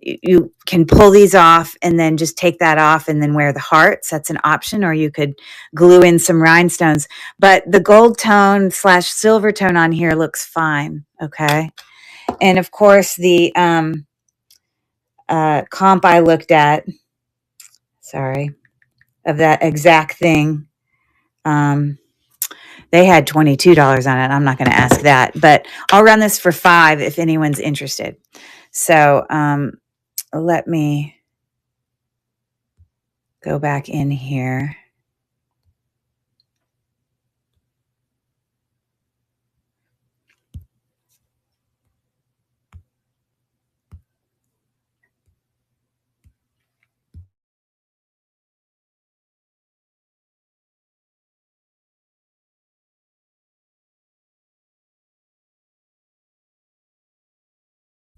You can pull these off and then just take that off and then wear the hearts. That's an option, or you could glue in some rhinestones. But the gold tone / silver tone on here looks fine. Okay. And of course, the comp I looked at, of that exact thing, they had $22 on it. I'm not going to ask that, but I'll run this for $5 if anyone's interested. So let me go back in here.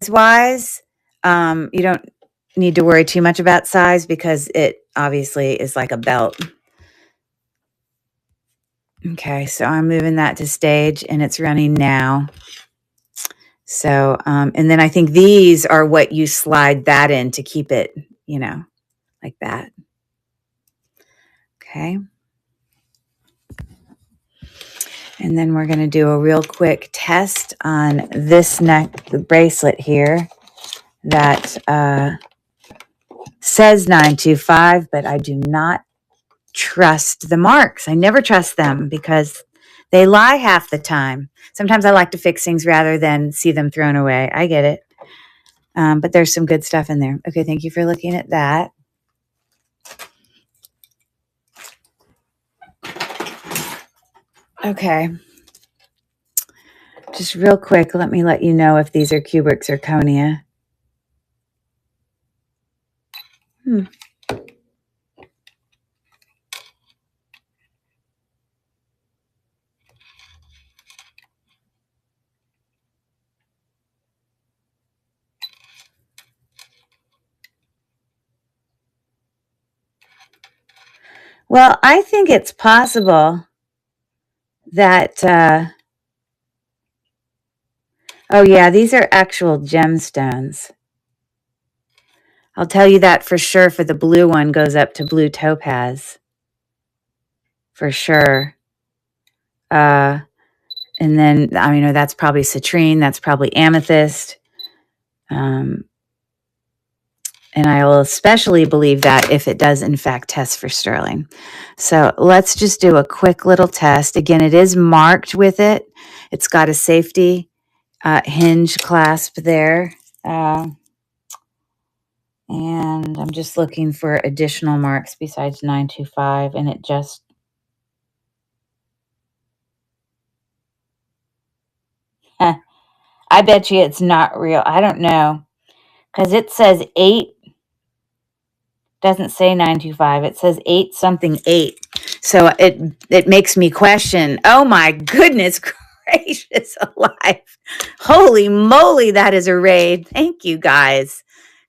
Wise, you don't need to worry too much about size because it obviously is like a belt. Okay, so I'm moving that to stage and it's running now. So, and then I think these are what you slide that in to keep it, like that. Okay. And then we're going to do a real quick test on this the bracelet here that says 925, but I do not trust the marks. I never trust them because they lie half the time. Sometimes I like to fix things rather than see them thrown away. I get it. But there's some good stuff in there. Okay, thank you for looking at that. Okay. Just real quick, let me let you know if these are cubic zirconia. Well, I think it's possible that, oh yeah, these are actual gemstones. I'll tell you that for sure. For the blue one goes up to blue topaz. For sure. And then, that's probably citrine. That's probably amethyst. And I will especially believe that if it does, in fact, test for sterling. So let's just do a quick little test. Again, it is marked with it. It's got a safety hinge clasp there. And I'm just looking for additional marks besides 925, and it just... I bet you it's not real. I don't know. Because it says 8. Doesn't say 925. It says 8 something 8. So it makes me question, oh my goodness gracious alive. Holy moly, that is a raid. Thank you, guys.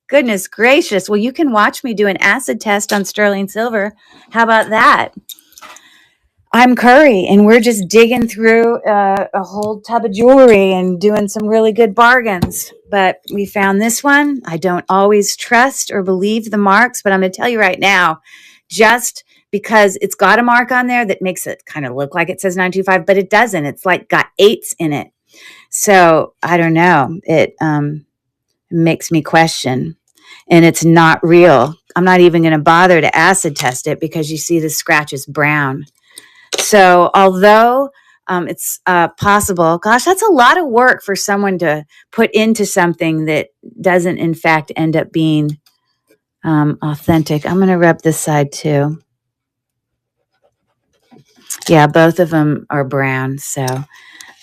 Goodness gracious. Well, you can watch me do an acid test on sterling silver. How about that? I'm Curry, and we're just digging through a whole tub of jewelry and doing some really good bargains. But we found this one. I don't always trust or believe the marks, but I'm going to tell you right now, just because it's got a mark on there that makes it kind of look like it says 925, but it doesn't. It's like got 8s in it. So I don't know. It makes me question, and it's not real. I'm not even going to bother to acid test it because you see the scratch is brown. So although it's possible, gosh, that's a lot of work for someone to put into something that doesn't, in fact, end up being authentic. I'm going to rub this side too. Yeah, both of them are brown. So,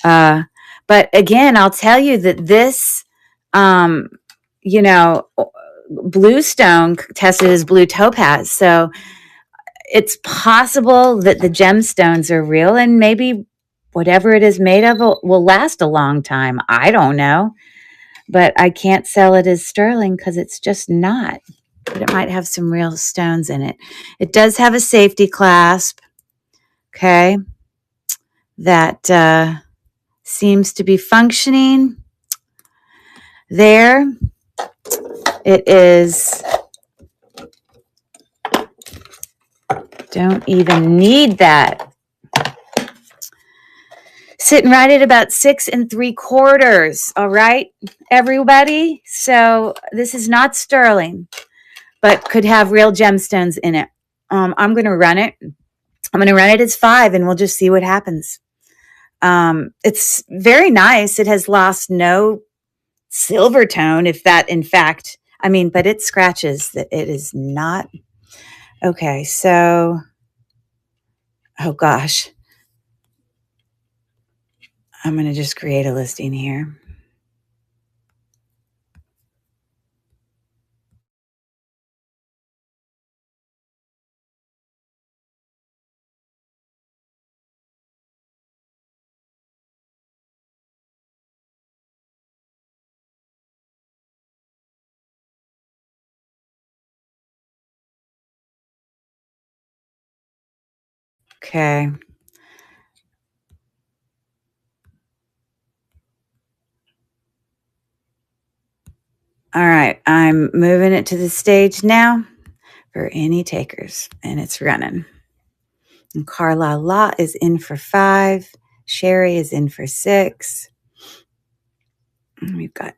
but again, I'll tell you that this, blue stone tested as blue topaz. So it's possible that the gemstones are real, and maybe whatever it is made of will last a long time. I don't know, but I can't sell it as sterling because it's just not. But it might have some real stones in it. It does have a safety clasp, okay, that seems to be functioning there. It is, don't even need that. Sitting right at about 6 3/4. All right, everybody. So this is not sterling, but could have real gemstones in it. I'm going to run it. I'm going to run it as 5, and we'll just see what happens. It's very nice. It has lost no silver tone, if that, in fact, but it scratches that it is not. Okay, so, oh gosh. I'm going to just create a listing here. Okay. All right, I'm moving it to the stage now for any takers, and it's running. And Carla La is in for 5. Sherry is in for 6. And we've got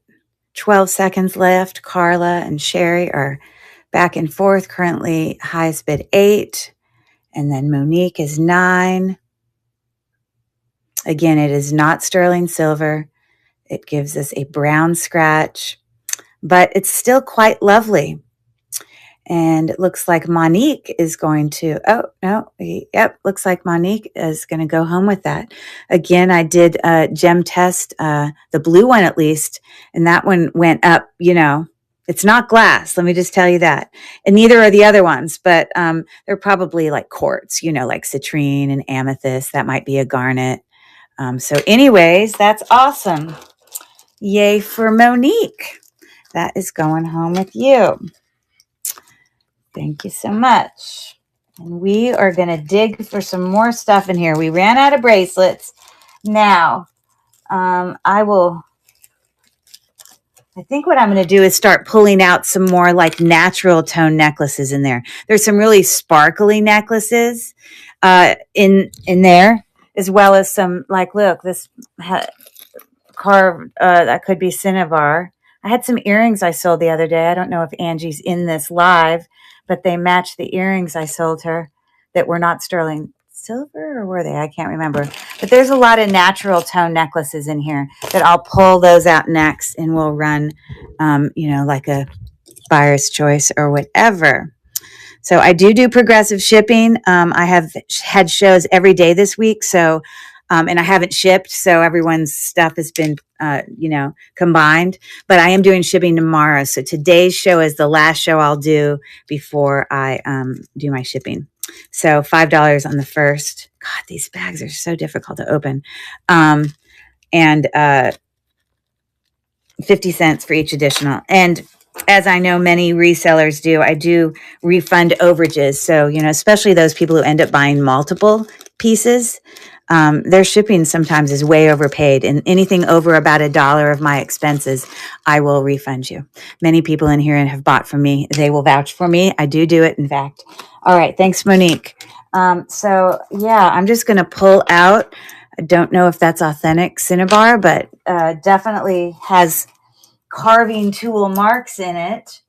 12 seconds left. Carla and Sherry are back and forth. Currently, highest bid 8. And then Monique is 9. Again, it is not sterling silver. It gives us a brown scratch, but it's still quite lovely. And it looks like Monique is going to, looks like Monique is going to go home with that. Again, I did a gem test, the blue one at least, and that one went up, it's not glass, let me just tell you that. And neither are the other ones, but they're probably like quartz, like citrine and amethyst. That might be a garnet. So anyways, that's awesome. Yay for Monique. That is going home with you. Thank you so much. And we are going to dig for some more stuff in here. We ran out of bracelets. Now, I think what I'm going to do is start pulling out some more like natural tone necklaces in there. There's some really sparkly necklaces in there, as well as some, like, look, this carved, that could be cinnabar. I had some earrings I sold the other day. I don't know if Angie's in this live, but they match the earrings I sold her that were not sterling silver, or were they? I can't remember. But there's a lot of natural tone necklaces in here that I'll pull those out next, and we'll run, like a buyer's choice or whatever. So I do progressive shipping. I have had shows every day this week. So, and I haven't shipped. So everyone's stuff has been, combined, but I am doing shipping tomorrow. So today's show is the last show I'll do before I do my shipping. So $5 on the first. God, these bags are so difficult to open. And 50 cents for each additional. And as I know many resellers do, I do refund overages. So, especially those people who end up buying multiple, pieces, their shipping sometimes is way overpaid, and anything over about $1 of my expenses, I will refund you. Many people in here have bought from me. They will vouch for me. I do it, in fact. All right. Thanks, Monique. So yeah, I'm just going to pull out. I don't know if that's authentic Cinnabar, but definitely has carving tool marks in it.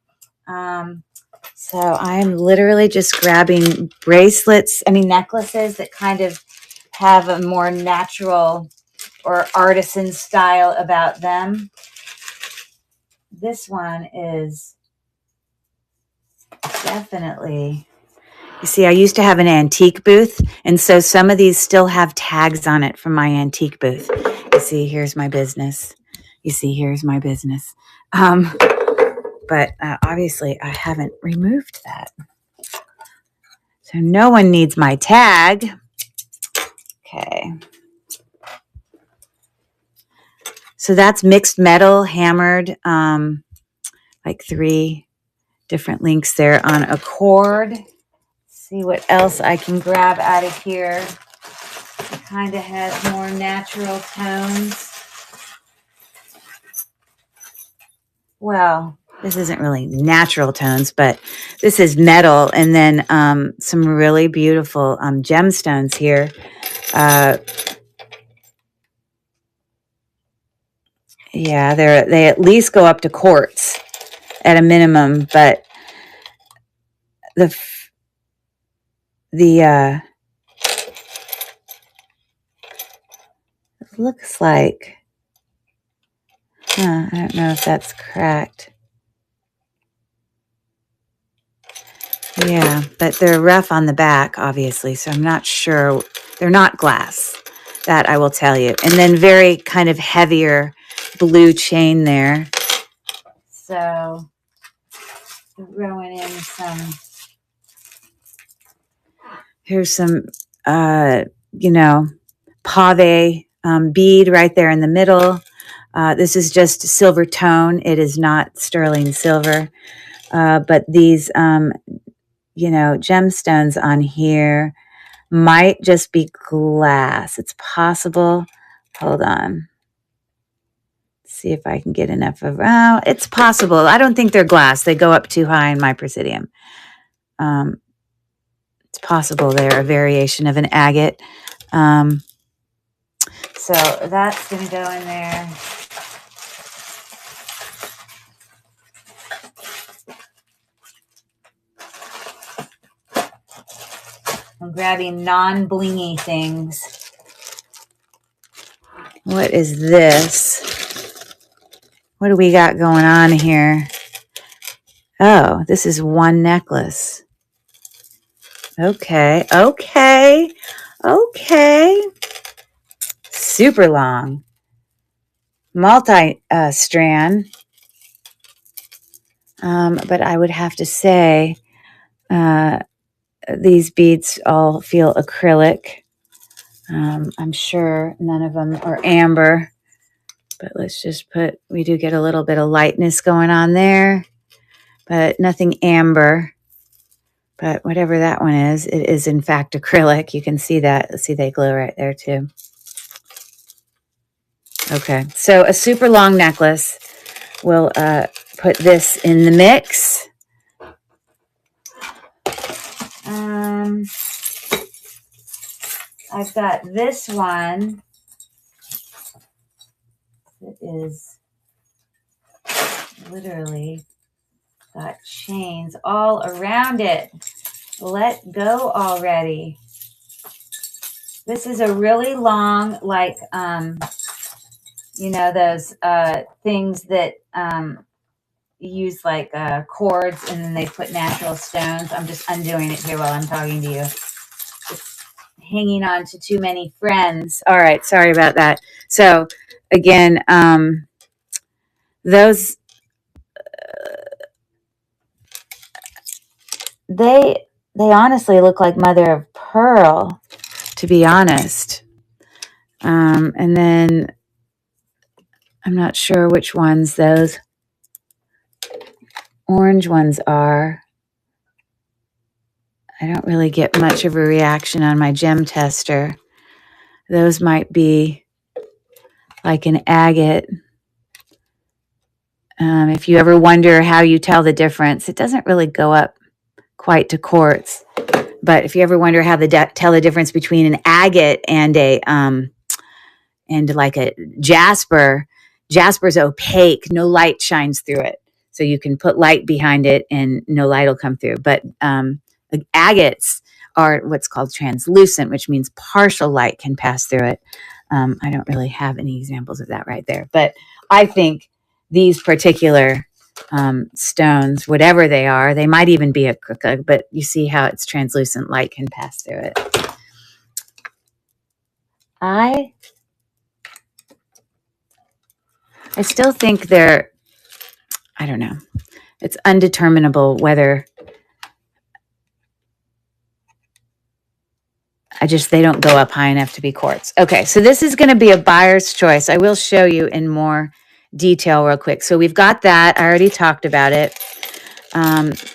So I'm literally just grabbing necklaces that kind of have a more natural or artisan style about them. This one is definitely, you see, I used to have an antique booth, and so some of these still have tags on it from my antique booth. You see, here's my business. You see, here's my business. But obviously I haven't removed that. So no one needs my tag. Okay. So that's mixed metal, hammered, like 3 different links there on a cord. See what else I can grab out of here. It kind of has more natural tones. Well, this isn't really natural tones, but this is metal, and then some really beautiful gemstones here. Yeah, they at least go up to quartz at a minimum, but the it looks like, I don't know if that's correct. Yeah, but they're rough on the back, obviously, so I'm not sure. They're not glass, that I will tell you. And then very kind of heavier blue chain there. So throwing in here's some, pave bead right there in the middle. This is just silver tone. It is not sterling silver. But these, gemstones on here might just be glass. It's possible. Hold on. See if I can get enough of, it's possible. I don't think they're glass. They go up too high in my Presidium. It's possible they're a variation of an agate. So that's going to go in there. I'm grabbing non-blingy things. What is this? What do we got going on here? Oh, this is one necklace. Okay. Super long. Multi-strand. But I would have to say these beads all feel acrylic. I'm sure none of them are amber. But let's just we do get a little bit of lightness going on there. But nothing amber. But whatever that one is, it is in fact acrylic. You can see that. See, they glow right there too. Okay, so a super long necklace. We'll put this in the mix. I've got this one. It is literally got chains all around it. Let go already. This is a really long, like, those things that use like cords, and then they put natural stones. I'm just undoing it here while I'm talking to you. It's hanging on to too many friends. All right, sorry about that. So again, those they honestly look like mother of pearl, to be honest. And then I'm not sure which ones those orange ones are. I don't really get much of a reaction on my gem tester. Those might be like an agate. If you ever wonder how you tell the difference, it doesn't really go up quite to quartz. But if you ever wonder how to tell the difference between an agate and like a jasper, jasper's opaque, no light shines through it. So you can put light behind it and no light will come through. But agates are what's called translucent, which means partial light can pass through it. I don't really have any examples of that right there. But I think these particular stones, whatever they are, they might even be a crooked, but you see how it's translucent, light can pass through it. I still think they're, I don't know, it's undeterminable whether, they don't go up high enough to be quartz. Okay, so this is going to be a buyer's choice. I will show you in more detail real quick. So we've got that. I already talked about it.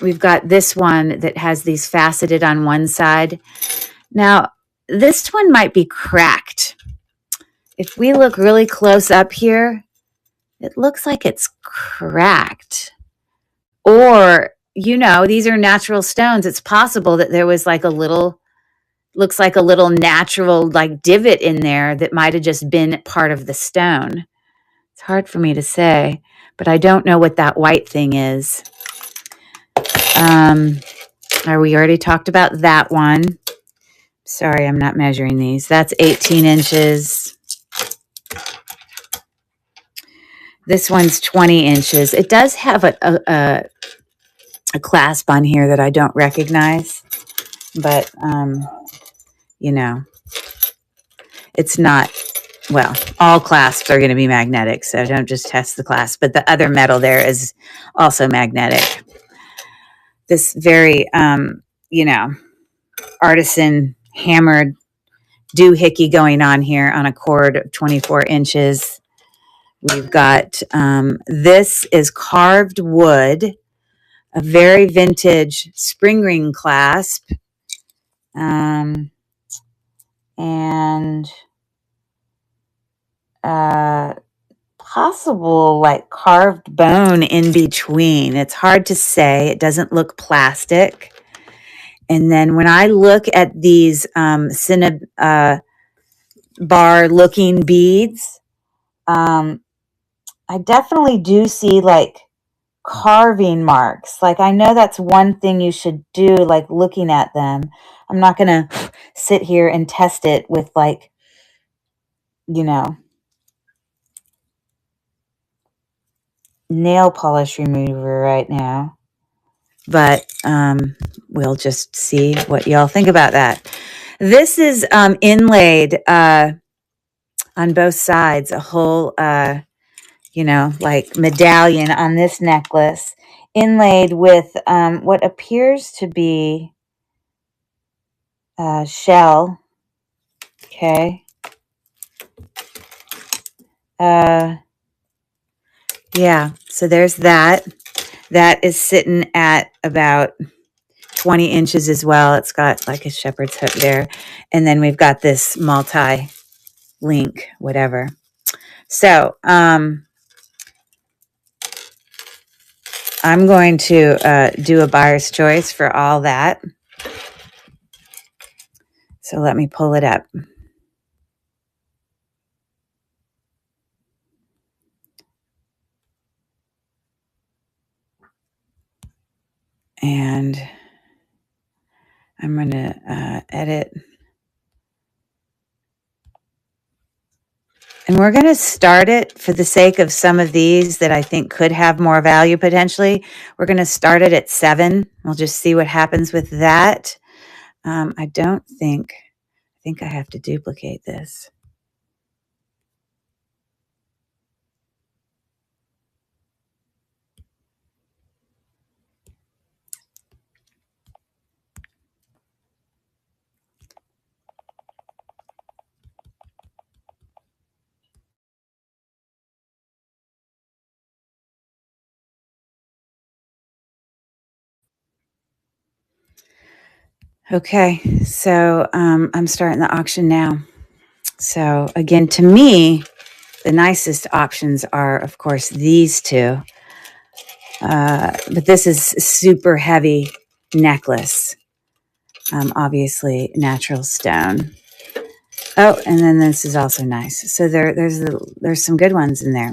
We've got this one that has these faceted on one side. Now, this one might be cracked. If we look really close up here, it looks like it's cracked. Or, these are natural stones. It's possible that there was like looks like a little natural like divot in there that might have just been part of the stone. It's hard for me to say, but I don't know what that white thing is. We already talked about that one. Sorry, I'm not measuring these. That's 18 inches. This one's 20 inches. It does have a clasp on here that I don't recognize, but, it's not, well, all clasps are going to be magnetic, so don't just test the clasp, but the other metal there is also magnetic. This very, artisan hammered doohickey going on here on a cord of 24 inches. We've got, this is carved wood, a very vintage spring ring clasp. And possible like carved bone in between. It's hard to say. It doesn't look plastic. And then when I look at these cinnabar looking beads, I definitely do see like carving marks. Like I know that's one thing you should do, like looking at them. I'm not going to sit here and test it with like, nail polish remover right now. But we'll just see what y'all think about that. This is inlaid on both sides, a whole, like medallion on this necklace, inlaid with what appears to be shell. Okay. Yeah, so there's that. That is sitting at about 20 inches as well. It's got like a shepherd's hook there. And then we've got this multi-link, whatever. So I'm going to do a buyer's choice for all that. So let me pull it up. And I'm going to edit. And we're going to start it for the sake of some of these that I think could have more value potentially. We're going to start it at 7. We'll just see what happens with that. I think I have to duplicate this. Okay, so I'm starting the auction now. So again, to me, the nicest options are, of course, these two. But this is super heavy necklace. Obviously, natural stone. Oh, and then this is also nice. So there's some good ones in there.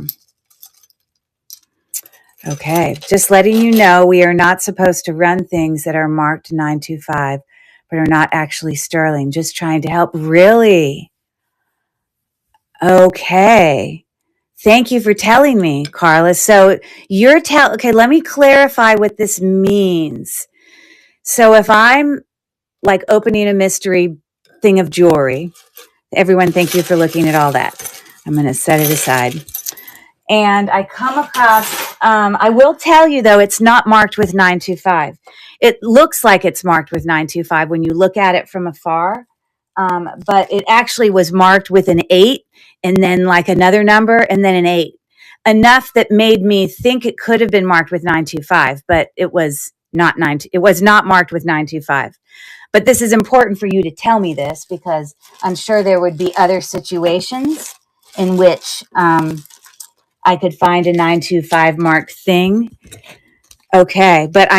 Okay, just letting you know we are not supposed to run things that are marked 925, but are not actually sterling. Just trying to help. Really? Okay. Thank you for telling me, Carla. So okay, let me clarify what this means. So if I'm like opening a mystery thing of jewelry, everyone, thank you for looking at all that. I'm going to set it aside. And I come across, I will tell you though, it's not marked with 925. It looks like it's marked with 925 when you look at it from afar. But it actually was marked with an 8 and then like another number and then an 8. Enough that made me think it could have been marked with 925, but it was not marked with 925. But this is important for you to tell me this because I'm sure there would be other situations in which I could find a 925 marked thing. Okay, but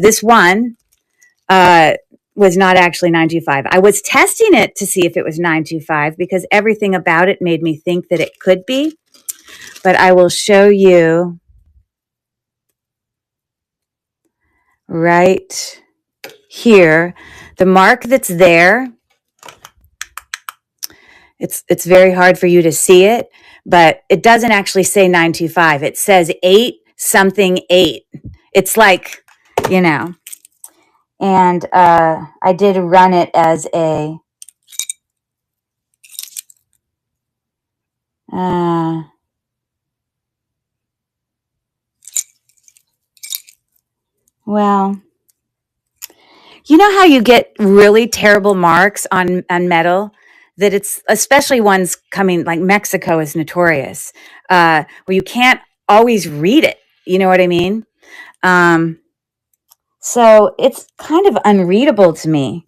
this one was not actually 925. I was testing it to see if it was 925 because everything about it made me think that it could be. But I will show you right here the mark that's there. It's very hard for you to see it, but it doesn't actually say 925. It says 8 something 8. It's like, you know. And I did run it as a well, you know how you get really terrible marks on metal, that it's especially ones coming like Mexico is notorious, where you can't always read it. You know what I mean? So it's kind of unreadable to me.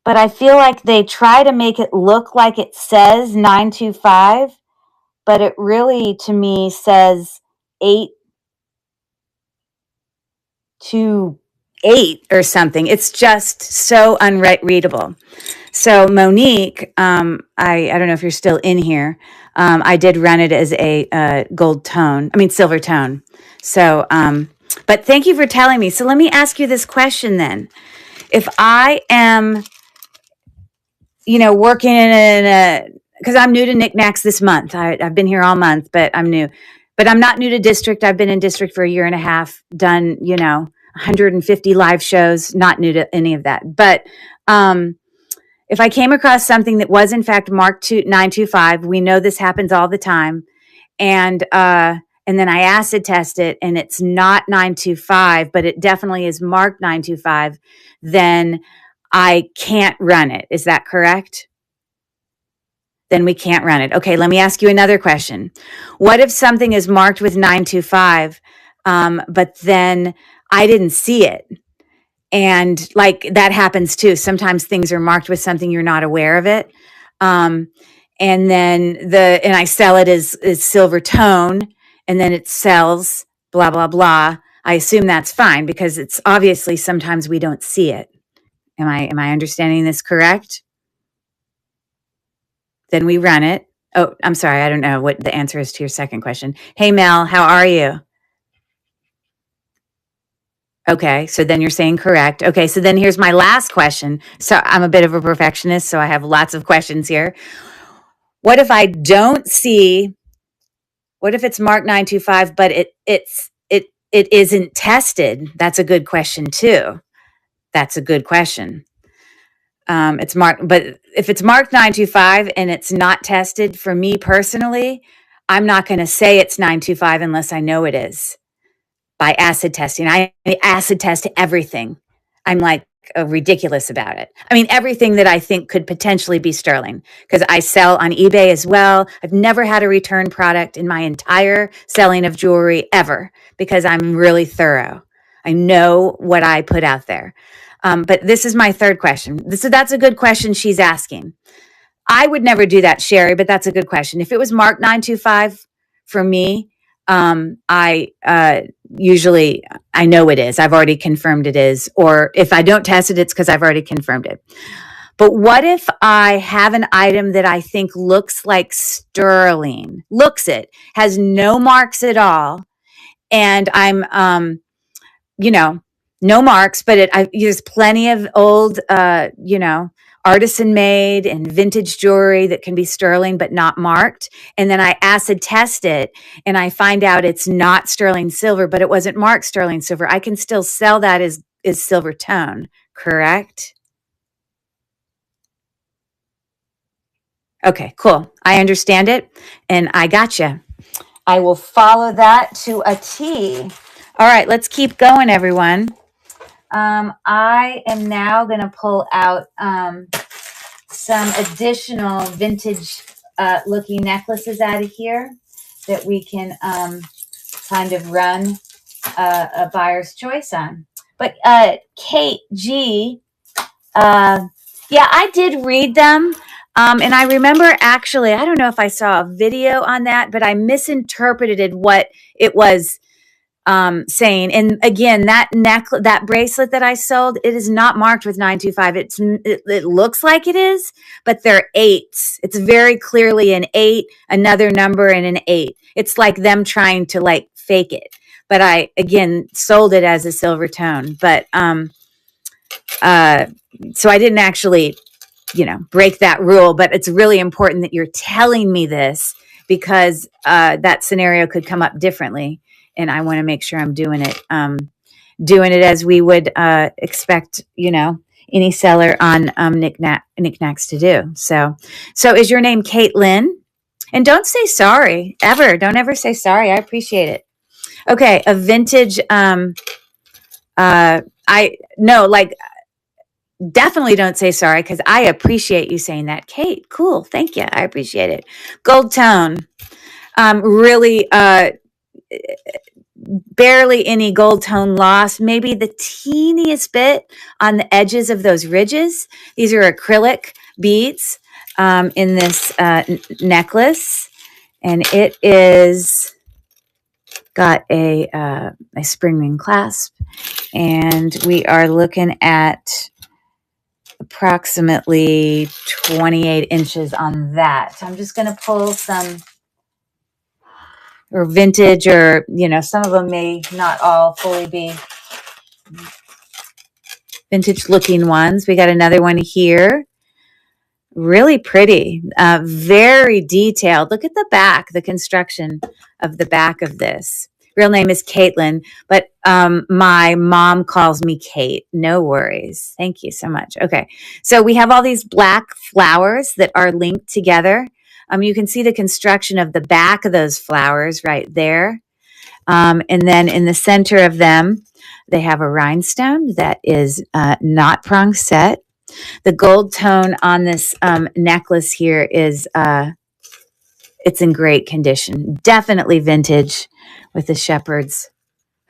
But I feel like they try to make it look like it says 925, but it really to me says 828 or something. It's just so unreadable. So Monique, I don't know if you're still in here. I did run it as a silver tone. So, but thank you for telling me. So let me ask you this question then. If I am, working because I'm new to knickknacks this month. I've been here all month, but I'm new. But I'm not new to district. I've been in district for a year and a half, done, 150 live shows, not new to any of that. But if I came across something that was in fact marked 925, we know this happens all the time, and then I acid test it and it's not 925, but it definitely is marked 925, then I can't run it. Is that correct? Then we can't run it. Okay, let me ask you another question. What if something is marked with 925, but then I didn't see it? And like that happens too. Sometimes things are marked with something you're not aware of it. And then and I sell it as silver tone, and then it sells blah, blah, blah. I assume that's fine because it's obviously sometimes we don't see it. Am I understanding this correct? Then we run it. Oh, I'm sorry. I don't know what the answer is to your second question. Hey, Mel, how are you? Okay, so then you're saying correct. Okay, so then here's my last question. So I'm a bit of a perfectionist, so I have lots of questions here. What if I don't see? What if it's marked 925, but it isn't tested? That's a good question too. That's a good question. It's marked, but if it's marked 925 and it's not tested, for me personally, I'm not going to say it's 925 unless I know it is by acid testing. I acid test everything. I'm like ridiculous about it. I mean, everything that I think could potentially be sterling, because I sell on eBay as well. I've never had a return product in my entire selling of jewelry ever because I'm really thorough. I know what I put out there. But this is my third question. That's a good question she's asking. I would never do that, Sherry, but that's a good question. If it was marked 925 for me, I usually, I know it is. I've already confirmed it is. Or if I don't test it, it's because I've already confirmed it. But what if I have an item that I think looks like sterling, has no marks at all, and I'm, no marks, but there's plenty of old, artisan made and vintage jewelry that can be sterling but not marked. And then I acid test it and I find out it's not sterling silver, but it wasn't marked sterling silver. I can still sell that as silver tone, correct? Okay, cool. I understand it and I gotcha. I will follow that to a T. All right, let's keep going, everyone. I am now going to pull out some additional vintage looking necklaces out of here that we can kind of run a buyer's choice on. But Kate G, yeah, I did read them. And I remember actually, I don't know if I saw a video on that, but I misinterpreted what it was saying. And again, that bracelet that I sold, it is not marked with 925. It looks like it is, but they're eights. It's very clearly an 8, another number, and an 8. It's like them trying to like fake it. But I again sold it as a silver tone. But so I didn't actually, break that rule. But it's really important that you're telling me this because that scenario could come up differently. And I want to make sure I'm doing it as we would expect, any seller on knickknacks to do. So is your name Caitlin? And don't say sorry ever. Don't ever say sorry. I appreciate it. Okay, a vintage. Definitely don't say sorry because I appreciate you saying that, Kate. Cool, thank you. I appreciate it. Gold tone. Really. Barely any gold tone loss, maybe the teeniest bit on the edges of those ridges. These are acrylic beads in this necklace, and it is got a spring ring clasp, and we are looking at approximately 28 inches on that. So I'm just going to pull some or vintage, or some of them may not all fully be vintage looking ones. We got another one here, really pretty, very detailed. Look at the back, the construction of the back of this. Real name is Caitlin, but my mom calls me Kate. No worries. Thank you so much. Okay, so we have all these black flowers that are linked together. You can see the construction of the back of those flowers right there. And then in the center of them, they have a rhinestone that is not prong set. The gold tone on this necklace here is, it's in great condition. Definitely vintage with the shepherd's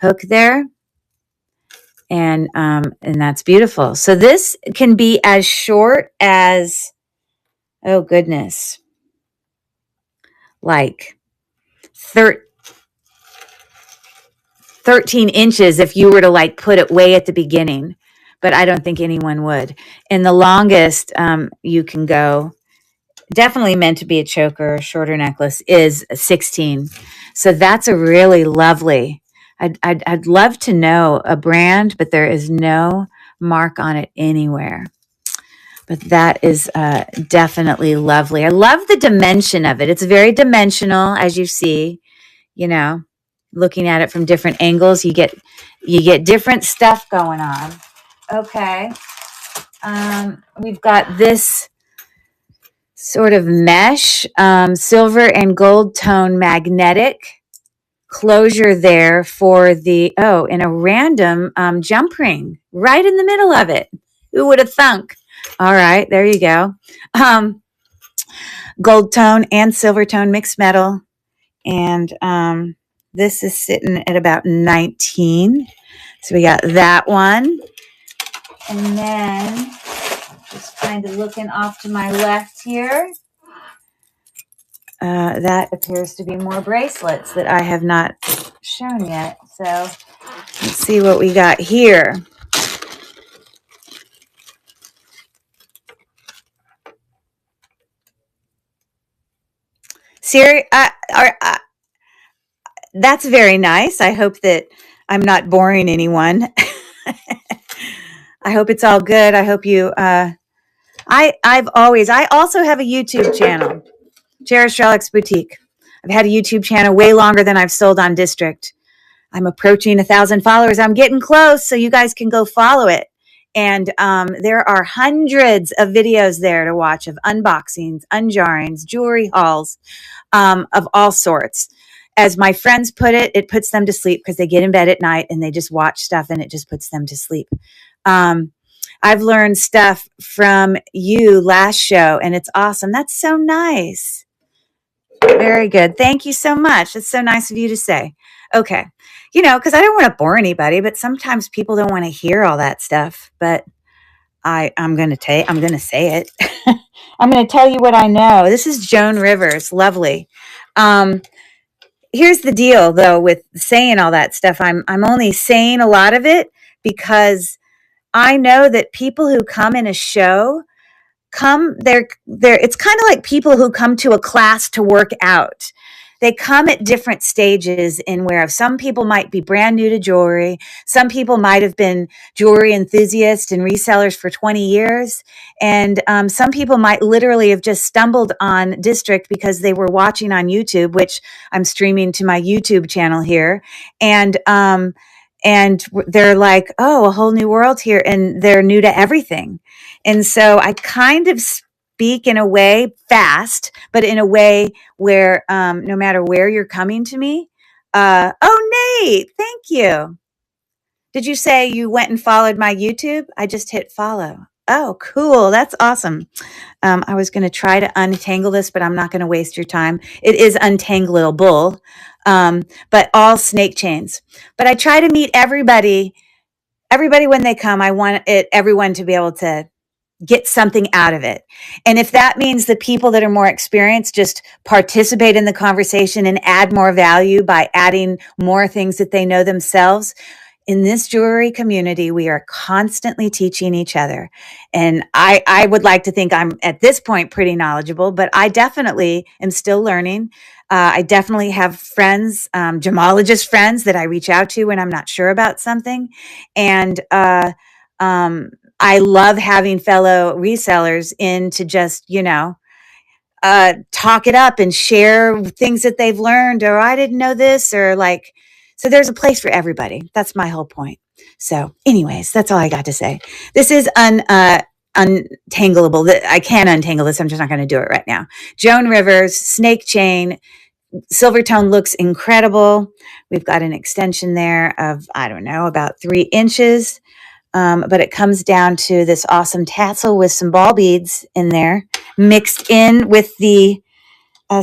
hook there. And that's beautiful. So this can be as short as, oh goodness, like 13 inches if you were to like put it way at the beginning, but I don't think anyone would. And the longest you can go, definitely meant to be a choker, a shorter necklace, is 16. So that's a really lovely, I'd love to know a brand, but there is no mark on it anywhere. But that is definitely lovely. I love the dimension of it. It's very dimensional, as you see, looking at it from different angles. You get different stuff going on. Okay. We've got this sort of mesh, silver and gold tone magnetic closure there for the, and a random jump ring right in the middle of it. Who would have thunk? All right, there you go. Gold tone and silver tone mixed metal. And this is sitting at about 19. So we got that one. And then just kind of looking off to my left here. That appears to be more bracelets that I have not shown yet. So let's see what we got here. Siri, that's very nice. I hope that I'm not boring anyone. I hope it's all good. I hope you, I also have a YouTube channel, Cherish Relics Boutique. I've had a YouTube channel way longer than I've sold on District. I'm approaching 1,000 followers. I'm getting close, so you guys can go follow it. And there are hundreds of videos there to watch of unboxings, unjarrings, jewelry hauls of all sorts. As my friends put it, it puts them to sleep because they get in bed at night and they just watch stuff and it just puts them to sleep. I've learned stuff from you last show and it's awesome. That's so nice. Very good. Thank you so much. It's so nice of you to say. Okay. You know, because I don't want to bore anybody, but sometimes people don't want to hear all that stuff. But I'm going to say it. I'm going to tell you what I know. This is Joan Rivers. Lovely. Here's the deal, though, with saying all that stuff. I'm only saying a lot of it because I know that people who come in a show it's kind of like people who come to a class to work out. They come at different stages in where some people might be brand new to jewelry. Some people might have been jewelry enthusiasts and resellers for 20 years. And some people might literally have just stumbled on District because they were watching on YouTube, which I'm streaming to my YouTube channel here. And they're like, oh, a whole new world here. And they're new to everything. And so I kind of speak in a way fast, but in a way where no matter where you're coming to me. Oh, Nate, thank you. Did you say you went and followed my YouTube? I just hit follow. Oh, cool. That's awesome. I was going to try to untangle this, but I'm not going to waste your time. It is untangleable, but all snake chains. But I try to meet everybody when they come. I want everyone to be able to get something out of it. And if that means the people that are more experienced just participate in the conversation and add more value by adding more things that they know themselves, in this jewelry community, we are constantly teaching each other. And I would like to think I'm at this point pretty knowledgeable, but I definitely am still learning. I definitely have friends, gemologist friends that I reach out to when I'm not sure about something. And I love having fellow resellers in to just, talk it up and share things that they've learned, or I didn't know this, or like, so there's a place for everybody. That's my whole point. So anyways, that's all I got to say. This is untangleable. I can't untangle this. I'm just not going to do it right now. Joan Rivers, snake chain, silver tone looks incredible. We've got an extension there of, I don't know, about 3 inches. But it comes down to this awesome tassel with some ball beads in there, mixed in with the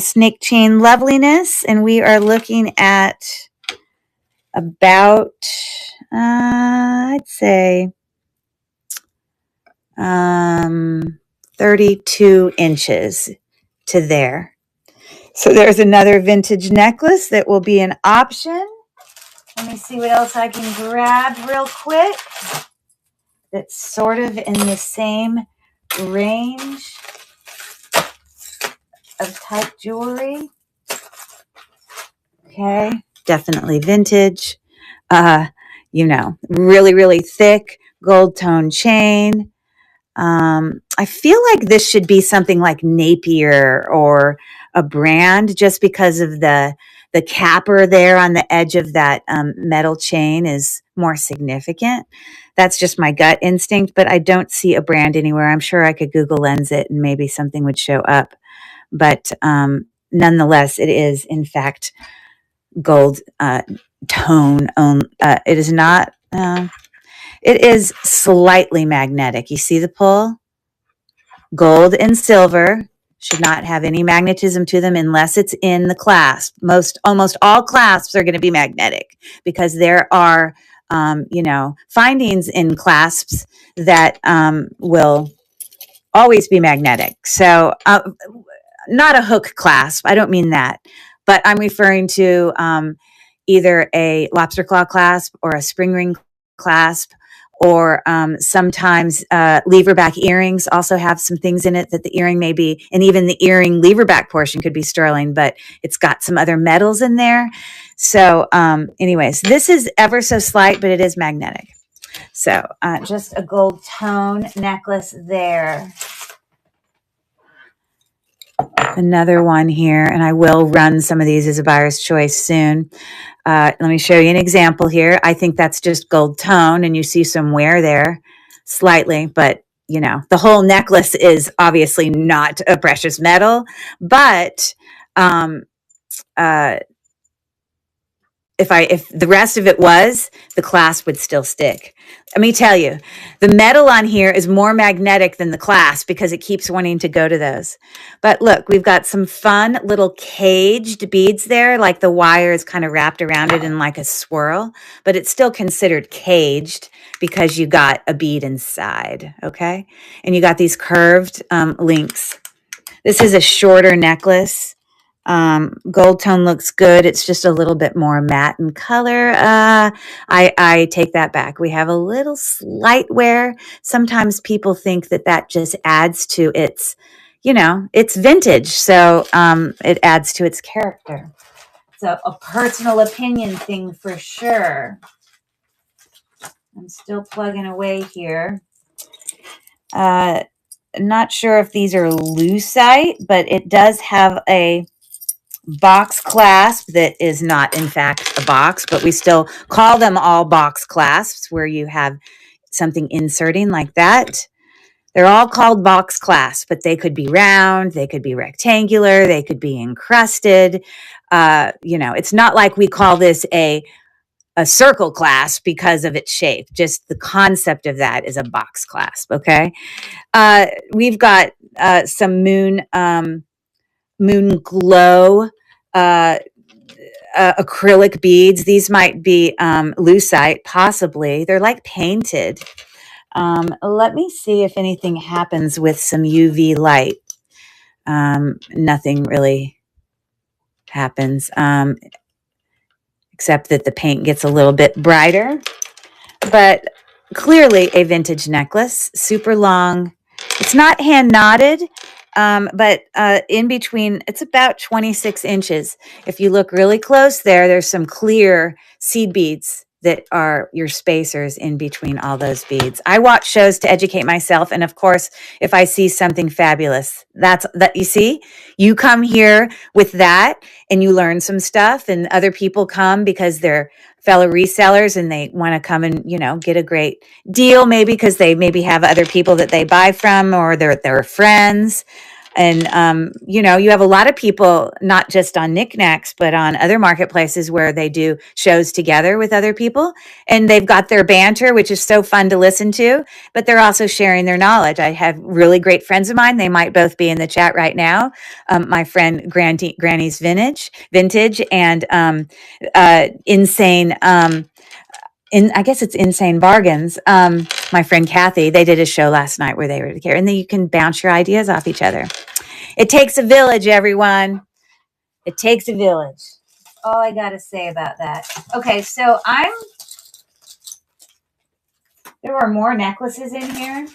snake chain loveliness. And we are looking at about, I'd say, 32 inches to there. So there's another vintage necklace that will be an option. Let me see what else I can grab real quick. That's sort of in the same range of type jewelry. Okay, definitely vintage. Really, really thick gold tone chain. I feel like this should be something like Napier or a brand, just because of the capper there on the edge of that metal chain is more significant. That's just my gut instinct, but I don't see a brand anywhere. I'm sure I could Google Lens it and maybe something would show up. But nonetheless, it is, in fact, gold tone. It is not, it is slightly magnetic. You see the pull? Gold and silver should not have any magnetism to them unless it's in the clasp. Almost all clasps are going to be magnetic because there are findings in clasps that will always be magnetic. So not a hook clasp. I don't mean that, but I'm referring to either a lobster claw clasp or a spring ring clasp, or sometimes lever back earrings also have some things in it that the earring may be, and even the earring lever back portion could be sterling, but it's got some other metals in there. So anyways, this is ever so slight, but it is magnetic. So just a gold tone necklace there. Another one here, and I will run some of these as a buyer's choice soon. Let me show you an example here. I think that's just gold tone, and you see some wear there slightly, but the whole necklace is obviously not a precious metal, but if the rest of it was, the clasp would still stick. Let me tell you, the metal on here is more magnetic than the clasp because it keeps wanting to go to those. But look, we've got some fun little caged beads there, like the wire is kind of wrapped around it in like a swirl, but it's still considered caged because you got a bead inside, okay? And you got these curved links. This is a shorter necklace. Gold tone looks good. It's just a little bit more matte in color. I take that back. We have a little slight wear. Sometimes people think that just adds to its, it's vintage. So it adds to its character. So a personal opinion thing for sure. I'm still plugging away here. Not sure if these are lucite, but it does have a box clasp that is not in fact a box, but we still call them all box clasps where you have something inserting like that. They're all called box clasps, but they could be round, they could be rectangular, they could be encrusted. It's not like we call this a circle clasp because of its shape. Just the concept of that is a box clasp. Okay. We've got some moon glow acrylic beads. These might be lucite, possibly. They're like painted. Let me see if anything happens with some UV light. Nothing really happens, except that the paint gets a little bit brighter. But clearly a vintage necklace, super long. It's not hand knotted. But in between, it's about 26 inches. If you look really close there's some clear seed beads that are your spacers in between all those beads. I watch shows to educate myself. And of course, if I see something fabulous, that you see, you come here with that and you learn some stuff, and other people come because they're fellow resellers and they want to come and, get a great deal, maybe because they maybe have other people that they buy from, or they're friends. And, you have a lot of people, not just on Knickknacks, but on other marketplaces where they do shows together with other people. And they've got their banter, which is so fun to listen to, but they're also sharing their knowledge. I have really great friends of mine. They might both be in the chat right now. My friend Granny's Vintage and Insane... I guess it's Insane Bargains. My friend Kathy, they did a show last night where they were together, and then you can bounce your ideas off each other. It takes a village, everyone. It takes a village. All I got to say about that. Okay, so there were more necklaces in here,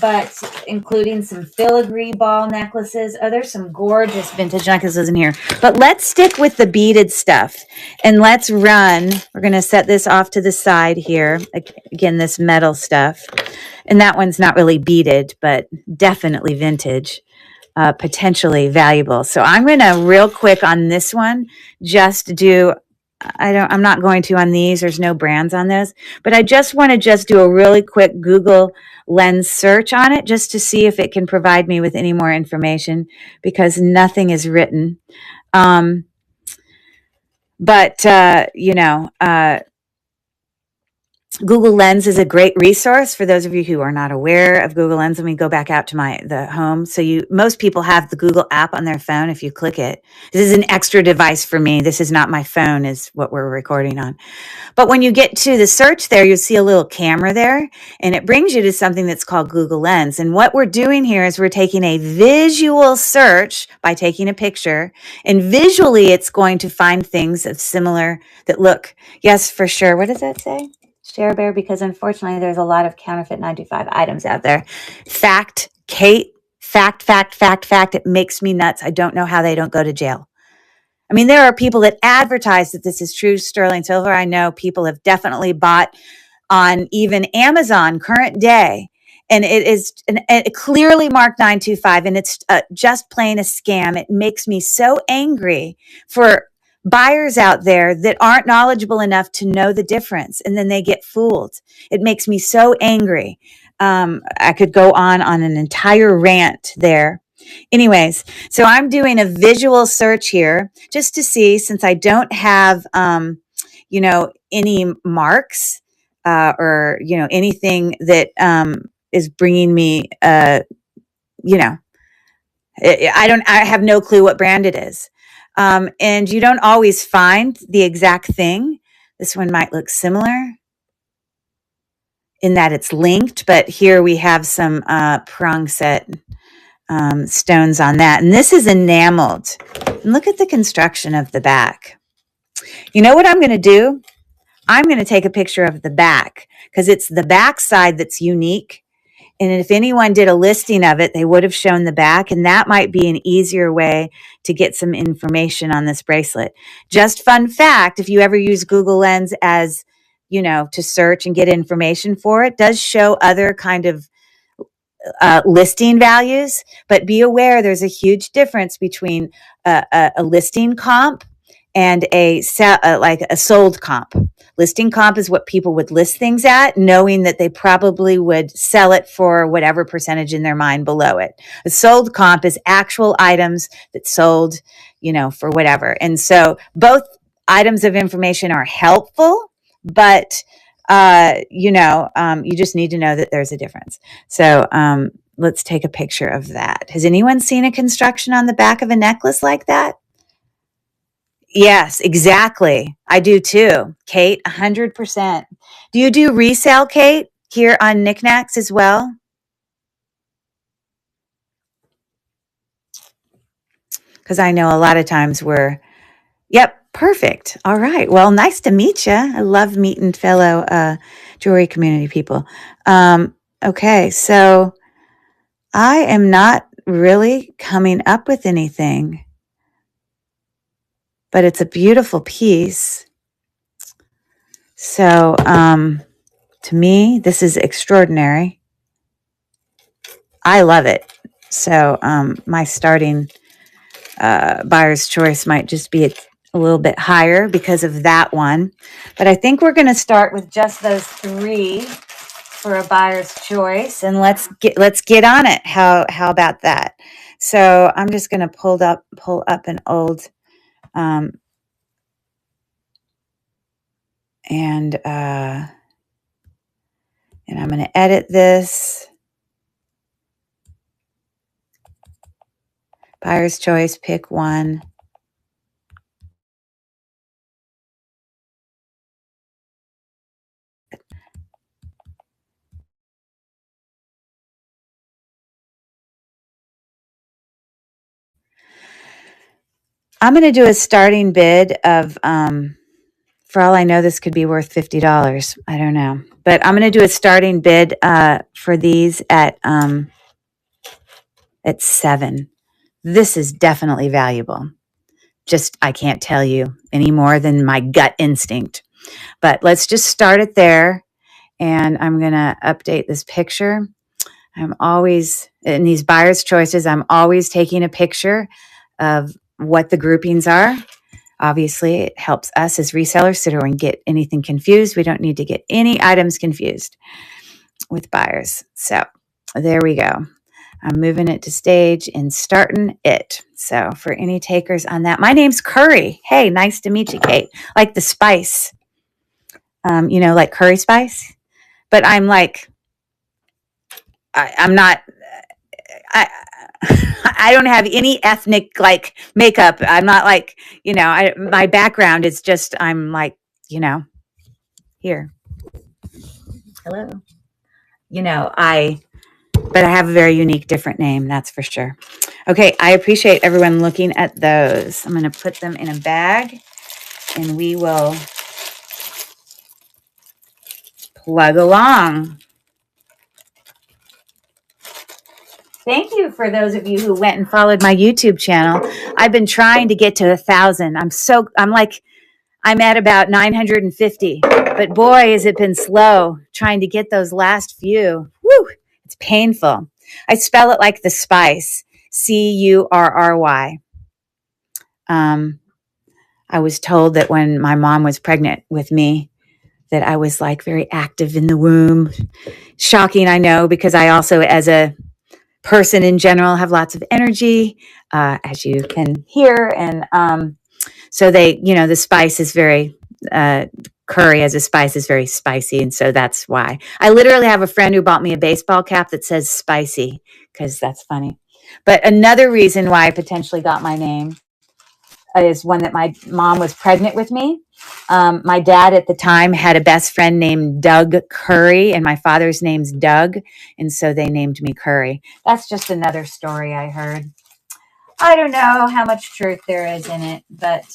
but including some filigree ball necklaces. Oh, there's some gorgeous vintage necklaces in here. But let's stick with the beaded stuff, and let's run. We're going to set this off to the side here. Again, this metal stuff. And that one's not really beaded, but definitely vintage, potentially valuable. So I'm going to real quick on this one, just do... I'm not going to on these. There's no brands on this, but I just want to do a really quick Google Lens search on it just to see if it can provide me with any more information, because nothing is written. But Google Lens is a great resource for those of you who are not aware of Google Lens. Let me go back out to the home. So most people have the Google app on their phone. If you click it, this is an extra device for me. This is not my phone, is what we're recording on. But when you get to the search there, you'll see a little camera there, and it brings you to something that's called Google Lens. And what we're doing here is we're taking a visual search by taking a picture, and visually it's going to find things of similar that look, yes, for sure. What does that say? Share Bear, because unfortunately there's a lot of counterfeit 925 items out there. Fact, Kate, fact. It makes me nuts. I don't know how they don't go to jail. I mean, there are people that advertise that this is true sterling silver. I know people have definitely bought on even Amazon current day, and it is clearly marked 925, and it's just plain a scam. It makes me so angry for buyers out there that aren't knowledgeable enough to know the difference, and then they get fooled. It makes me so angry. I could go on an entire rant there. Anyways, so I'm doing a visual search here just to see, since I don't have, any marks or, anything that is bringing me, I have no clue what brand it is. And you don't always find the exact thing. This one might look similar in that it's linked, but here we have some prong set stones on that. And this is enameled. And look at the construction of the back. You know what I'm going to do? I'm going to take a picture of the back because it's the back side that's unique. And if anyone did a listing of it, they would have shown the back. And that might be an easier way to get some information on this bracelet. Just fun fact, if you ever use Google Lens as, to search and get information for it, does show other kind of listing values, but be aware there's a huge difference between a listing comp and a sold comp. Listing comp is what people would list things at, knowing that they probably would sell it for whatever percentage in their mind below it. A sold comp is actual items that sold, for whatever. And so both items of information are helpful, but you just need to know that there's a difference. So let's take a picture of that. Has anyone seen a construction on the back of a necklace like that? Yes, exactly. I do too, Kate, 100%. Do you do resale, Kate, here on Knickknacks as well? Because I know a lot of times yep, perfect. All right. Well, nice to meet you. I love meeting fellow jewelry community people. Okay, so I am not really coming up with anything, but it's a beautiful piece. So to me, this is extraordinary. I love it. So my starting buyer's choice might just be a little bit higher because of that one. But I think we're going to start with just those three for a buyer's choice, and let's get on it. How about that? So I'm just going to pull up an old and I'm going to edit this. Buyer's choice, pick one. I'm going to do a starting bid of, for all I know, this could be worth $50. I don't know. But I'm going to do a starting bid for these at 7. This is definitely valuable. Just, I can't tell you any more than my gut instinct. But let's just start it there. And I'm going to update this picture. I'm always, in these buyer's choices, I'm always taking a picture of what the groupings are. Obviously, it helps us as resellers so we don't get anything confused. We don't need to get any items confused with buyers. So there we go. I'm moving it to stage and starting it. So for any takers on that, my name's Curry. Hey, nice to meet you, Kate. Like the spice. like curry spice. But I'm like, I'm not, I, I don't have any ethnic like makeup. I'm not like, my background is just, I'm like, here, hello, but I have a very unique, different name. That's for sure. Okay. I appreciate everyone looking at those. I'm going to put them in a bag and we will plug along. Thank you for those of you who went and followed my YouTube channel. I've been trying to get to 1,000. I'm at about 950, but boy, has it been slow trying to get those last few. Woo, it's painful. I spell it like the spice, Curry. I was told that when my mom was pregnant with me, that I was like very active in the womb. Shocking, I know, because I also, as a person in general, have lots of energy, as you can hear. And so the spice is very, curry as a spice is very spicy. And so that's why. I literally have a friend who bought me a baseball cap that says spicy, because that's funny. But another reason why I potentially got my name is one that my mom was pregnant with me. My dad at the time had a best friend named Doug Curry, and my father's name's Doug, and so they named me Curry. That's just another story I heard. I don't know how much truth there is in it, but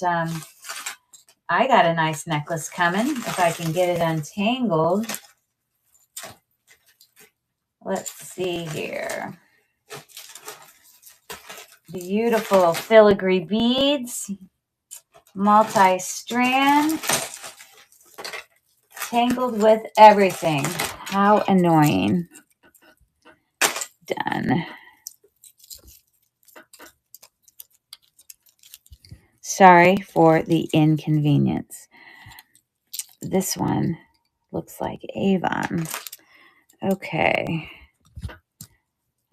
I got a nice necklace coming if I can get it untangled. Let's see here. Beautiful filigree beads, multi-strand, tangled with everything. How annoying. Done. Sorry for the inconvenience. This one looks like Avon. Okay.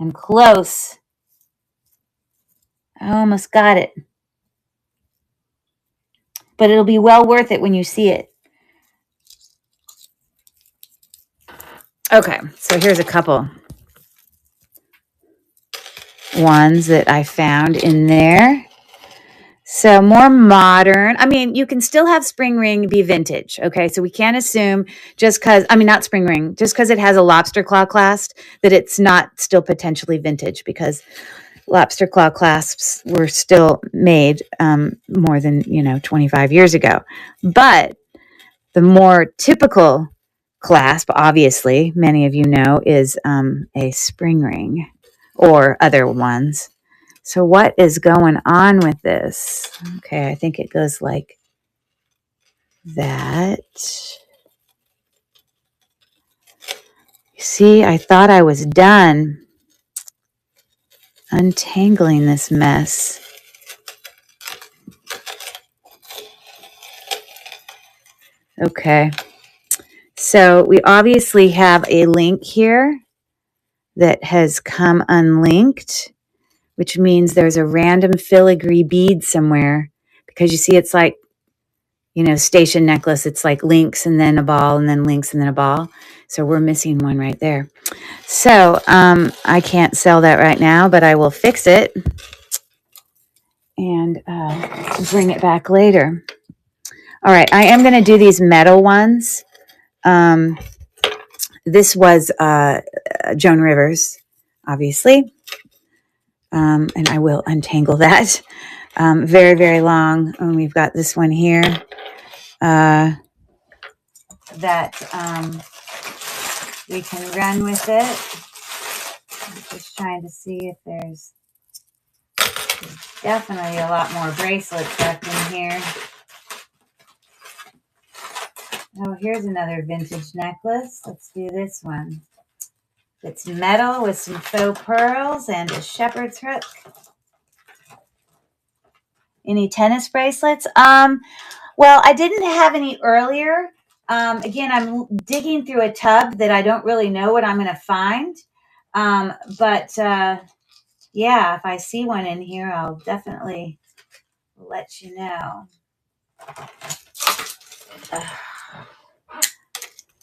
I'm close. I almost got it. But it'll be well worth it when you see it. Okay, so here's a couple ones that I found in there. So more modern. I mean, you can still have spring ring be vintage. Okay, so we can't assume just because, not spring ring, just because it has a lobster claw clasp that it's not still potentially vintage, because lobster claw clasps were still made more than 25 years ago. But the more typical clasp, obviously, many of you know, is a spring ring or other ones. So what is going on with this? Okay, I think it goes like that. You see, I thought I was done untangling this mess. Okay, so we obviously have a link here that has come unlinked, which means there's a random filigree bead somewhere, because you see it's like, station necklace. It's like links and then a ball and then links and then a ball. So we're missing one right there. So I can't sell that right now, but I will fix it and bring it back later. All right, I am going to do these metal ones. This was Joan Rivers, obviously. And I will untangle that. Very, very long. And we've got this one here that we can run with it. I'm just trying to see if there's definitely a lot more bracelets left in here. Oh, here's another vintage necklace. Let's do this one. It's metal with some faux pearls and a shepherd's hook. Any tennis bracelets? Well, I didn't have any earlier. Again, I'm digging through a tub that I don't really know what I'm going to find. But yeah, if I see one in here, I'll definitely let you know.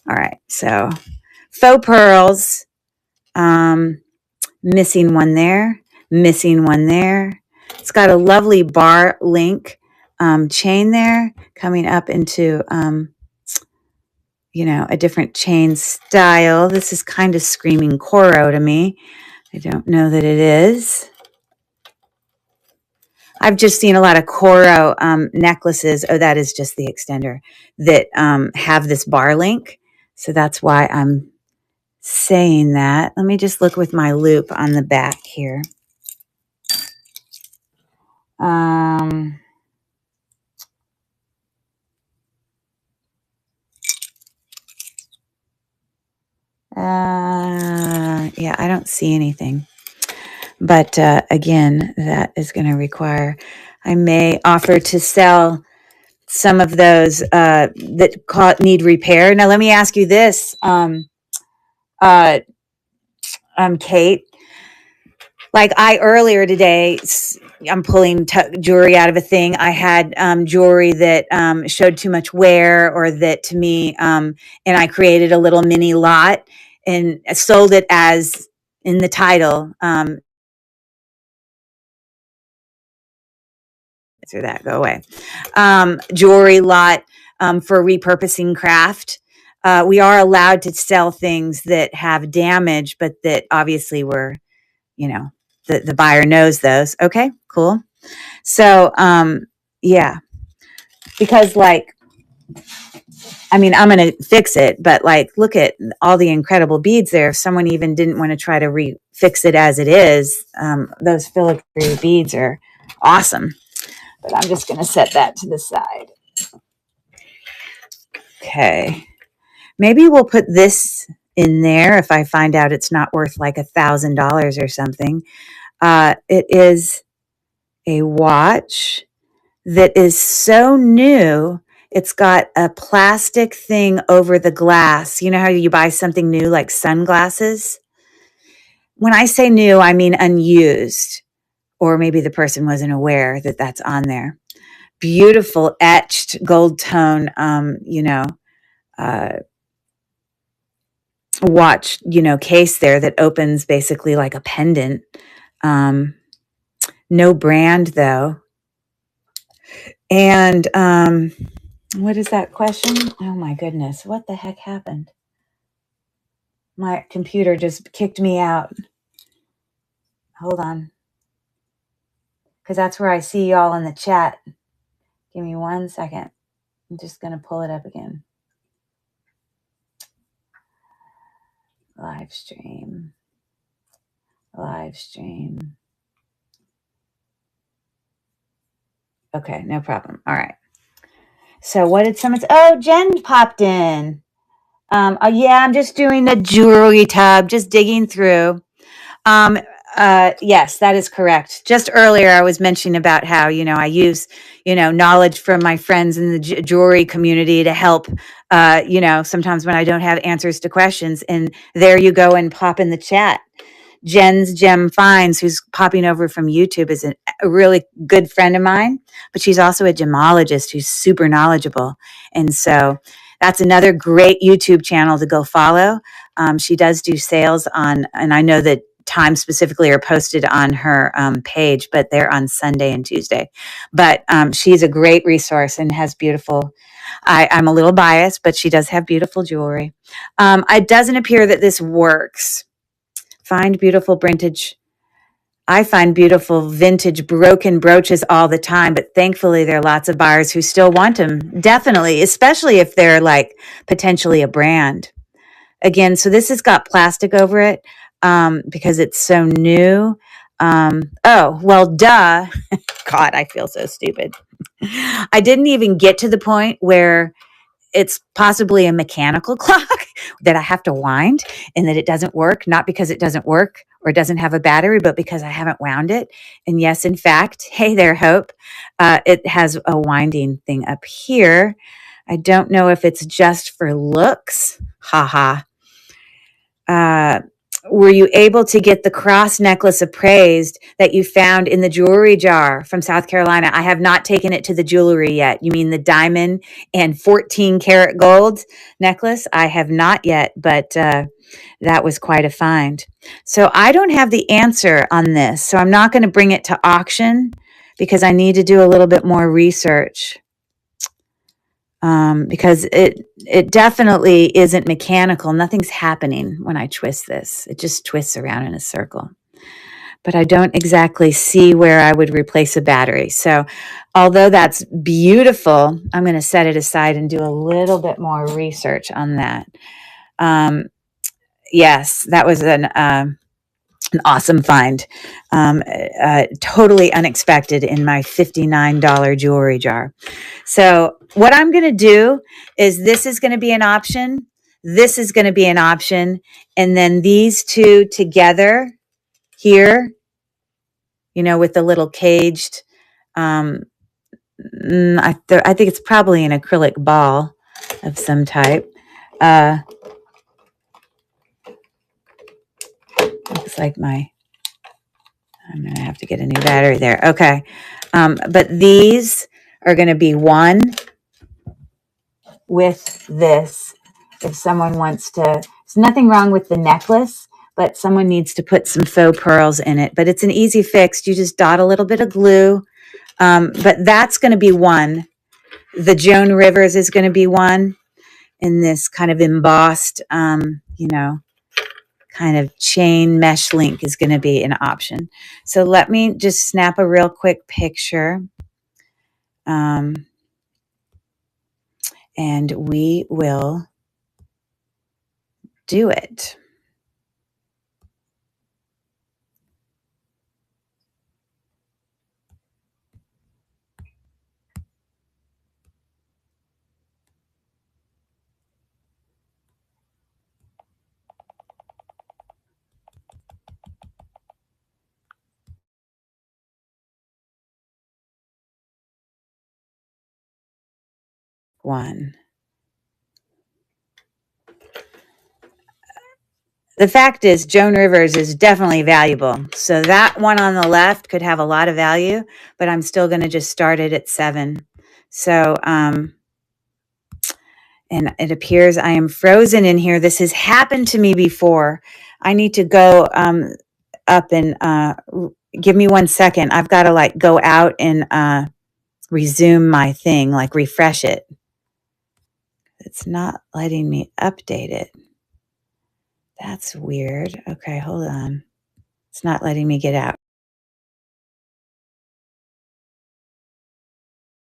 All right. So faux pearls, missing one there, missing one there. It's got a lovely bar link chain there coming up into, a different chain style. This is kind of screaming Coro to me. I don't know that it is. I've just seen a lot of Coro necklaces. Oh, that is just the extender that have this bar link. So that's why I'm saying that. Let me just look with my loop on the back here. Yeah, I don't see anything. But again, that is going to require, I may offer to sell some of those that need repair. Now, let me ask you this, Kate. Like I earlier today, I'm pulling jewelry out of a thing. I had jewelry that showed too much wear, or that to me, and I created a little mini lot and sold it as in the title. Through that, go away. Jewelry lot for repurposing craft. We are allowed to sell things that have damage, but that obviously were, the buyer knows those. Okay, cool. So, yeah, because I'm going to fix it, but look at all the incredible beads there. If someone even didn't want to try to fix it as it is, those filigree beads are awesome. But I'm just going to set that to the side. Okay. Maybe we'll put this in there if I find out it's not worth like $1,000 or something. It is a watch that is so new. It's got a plastic thing over the glass. You know how you buy something new like sunglasses? When I say new, I mean unused, or maybe the person wasn't aware that that's on there. Beautiful etched gold tone, watch, case there that opens basically like a pendant. No brand though. And what is that question? Oh my goodness. What the heck happened? My computer just kicked me out. Hold on. Because that's where I see y'all in the chat. Give me 1 second. I'm just going to pull it up again. Live stream. Okay, no problem. All right. So what did someone say? Oh, Jen popped in. Oh yeah, I'm just doing the jewelry tub, just digging through. Yes, that is correct. Just earlier, I was mentioning about how, I use, knowledge from my friends in the jewelry community to help, sometimes when I don't have answers to questions. And there you go and pop in the chat. Jen's Gem Finds, who's popping over from YouTube, is a really good friend of mine, but she's also a gemologist who's super knowledgeable. And so that's another great YouTube channel to go follow. She does do sales on, and I know that times specifically are posted on her page, but they're on Sunday and Tuesday. But she's a great resource and has beautiful, I'm a little biased, but she does have beautiful jewelry. It doesn't appear that this works. Find beautiful vintage. I find beautiful vintage broken brooches all the time, but thankfully there are lots of buyers who still want them. Definitely, especially if they're like potentially a brand. Again, so this has got plastic over it because it's so new. Oh, well, duh. God, I feel so stupid. I didn't even get to the point where it's possibly a mechanical clock that I have to wind and that it doesn't work, not because it doesn't work or it doesn't have a battery, but because I haven't wound it. And yes, in fact, hey there, Hope, it has a winding thing up here. I don't know if it's just for looks. Haha. were you able to get the cross necklace appraised that you found in the jewelry jar from South Carolina? I have not taken it to the jewelry yet. You mean the diamond and 14 karat gold necklace? I have not yet, but that was quite a find. So I don't have the answer on this. So I'm not going to bring it to auction because I need to do a little bit more research. Because it definitely isn't mechanical. Nothing's happening when I twist this. It just twists around in a circle. But I don't exactly see where I would replace a battery. So although that's beautiful, I'm going to set it aside and do a little bit more research on that. Yes, that was an awesome find. Totally unexpected in my $59 jewelry jar. So what I'm going to do is this is going to be an option. This is going to be an option. And then these two together here, with the little caged, I think it's probably an acrylic ball of some type. Looks like I'm going to have to get a new battery there. Okay. But these are going to be one with this. If someone wants to, there's nothing wrong with the necklace, but someone needs to put some faux pearls in it. But it's an easy fix. You just dot a little bit of glue. But that's going to be one. The Joan Rivers is going to be one. And this kind of embossed, kind of chain mesh link is going to be an option. So let me just snap a real quick picture. And we will do it. One. The fact is, Joan Rivers is definitely valuable. So that one on the left could have a lot of value, but I'm still going to just start it at 7. So, and it appears I am frozen in here. This has happened to me before. I need to go up and give me 1 second. I've got to go out and resume my thing, refresh it. It's not letting me update it. That's weird. Okay, hold on. It's not letting me get out.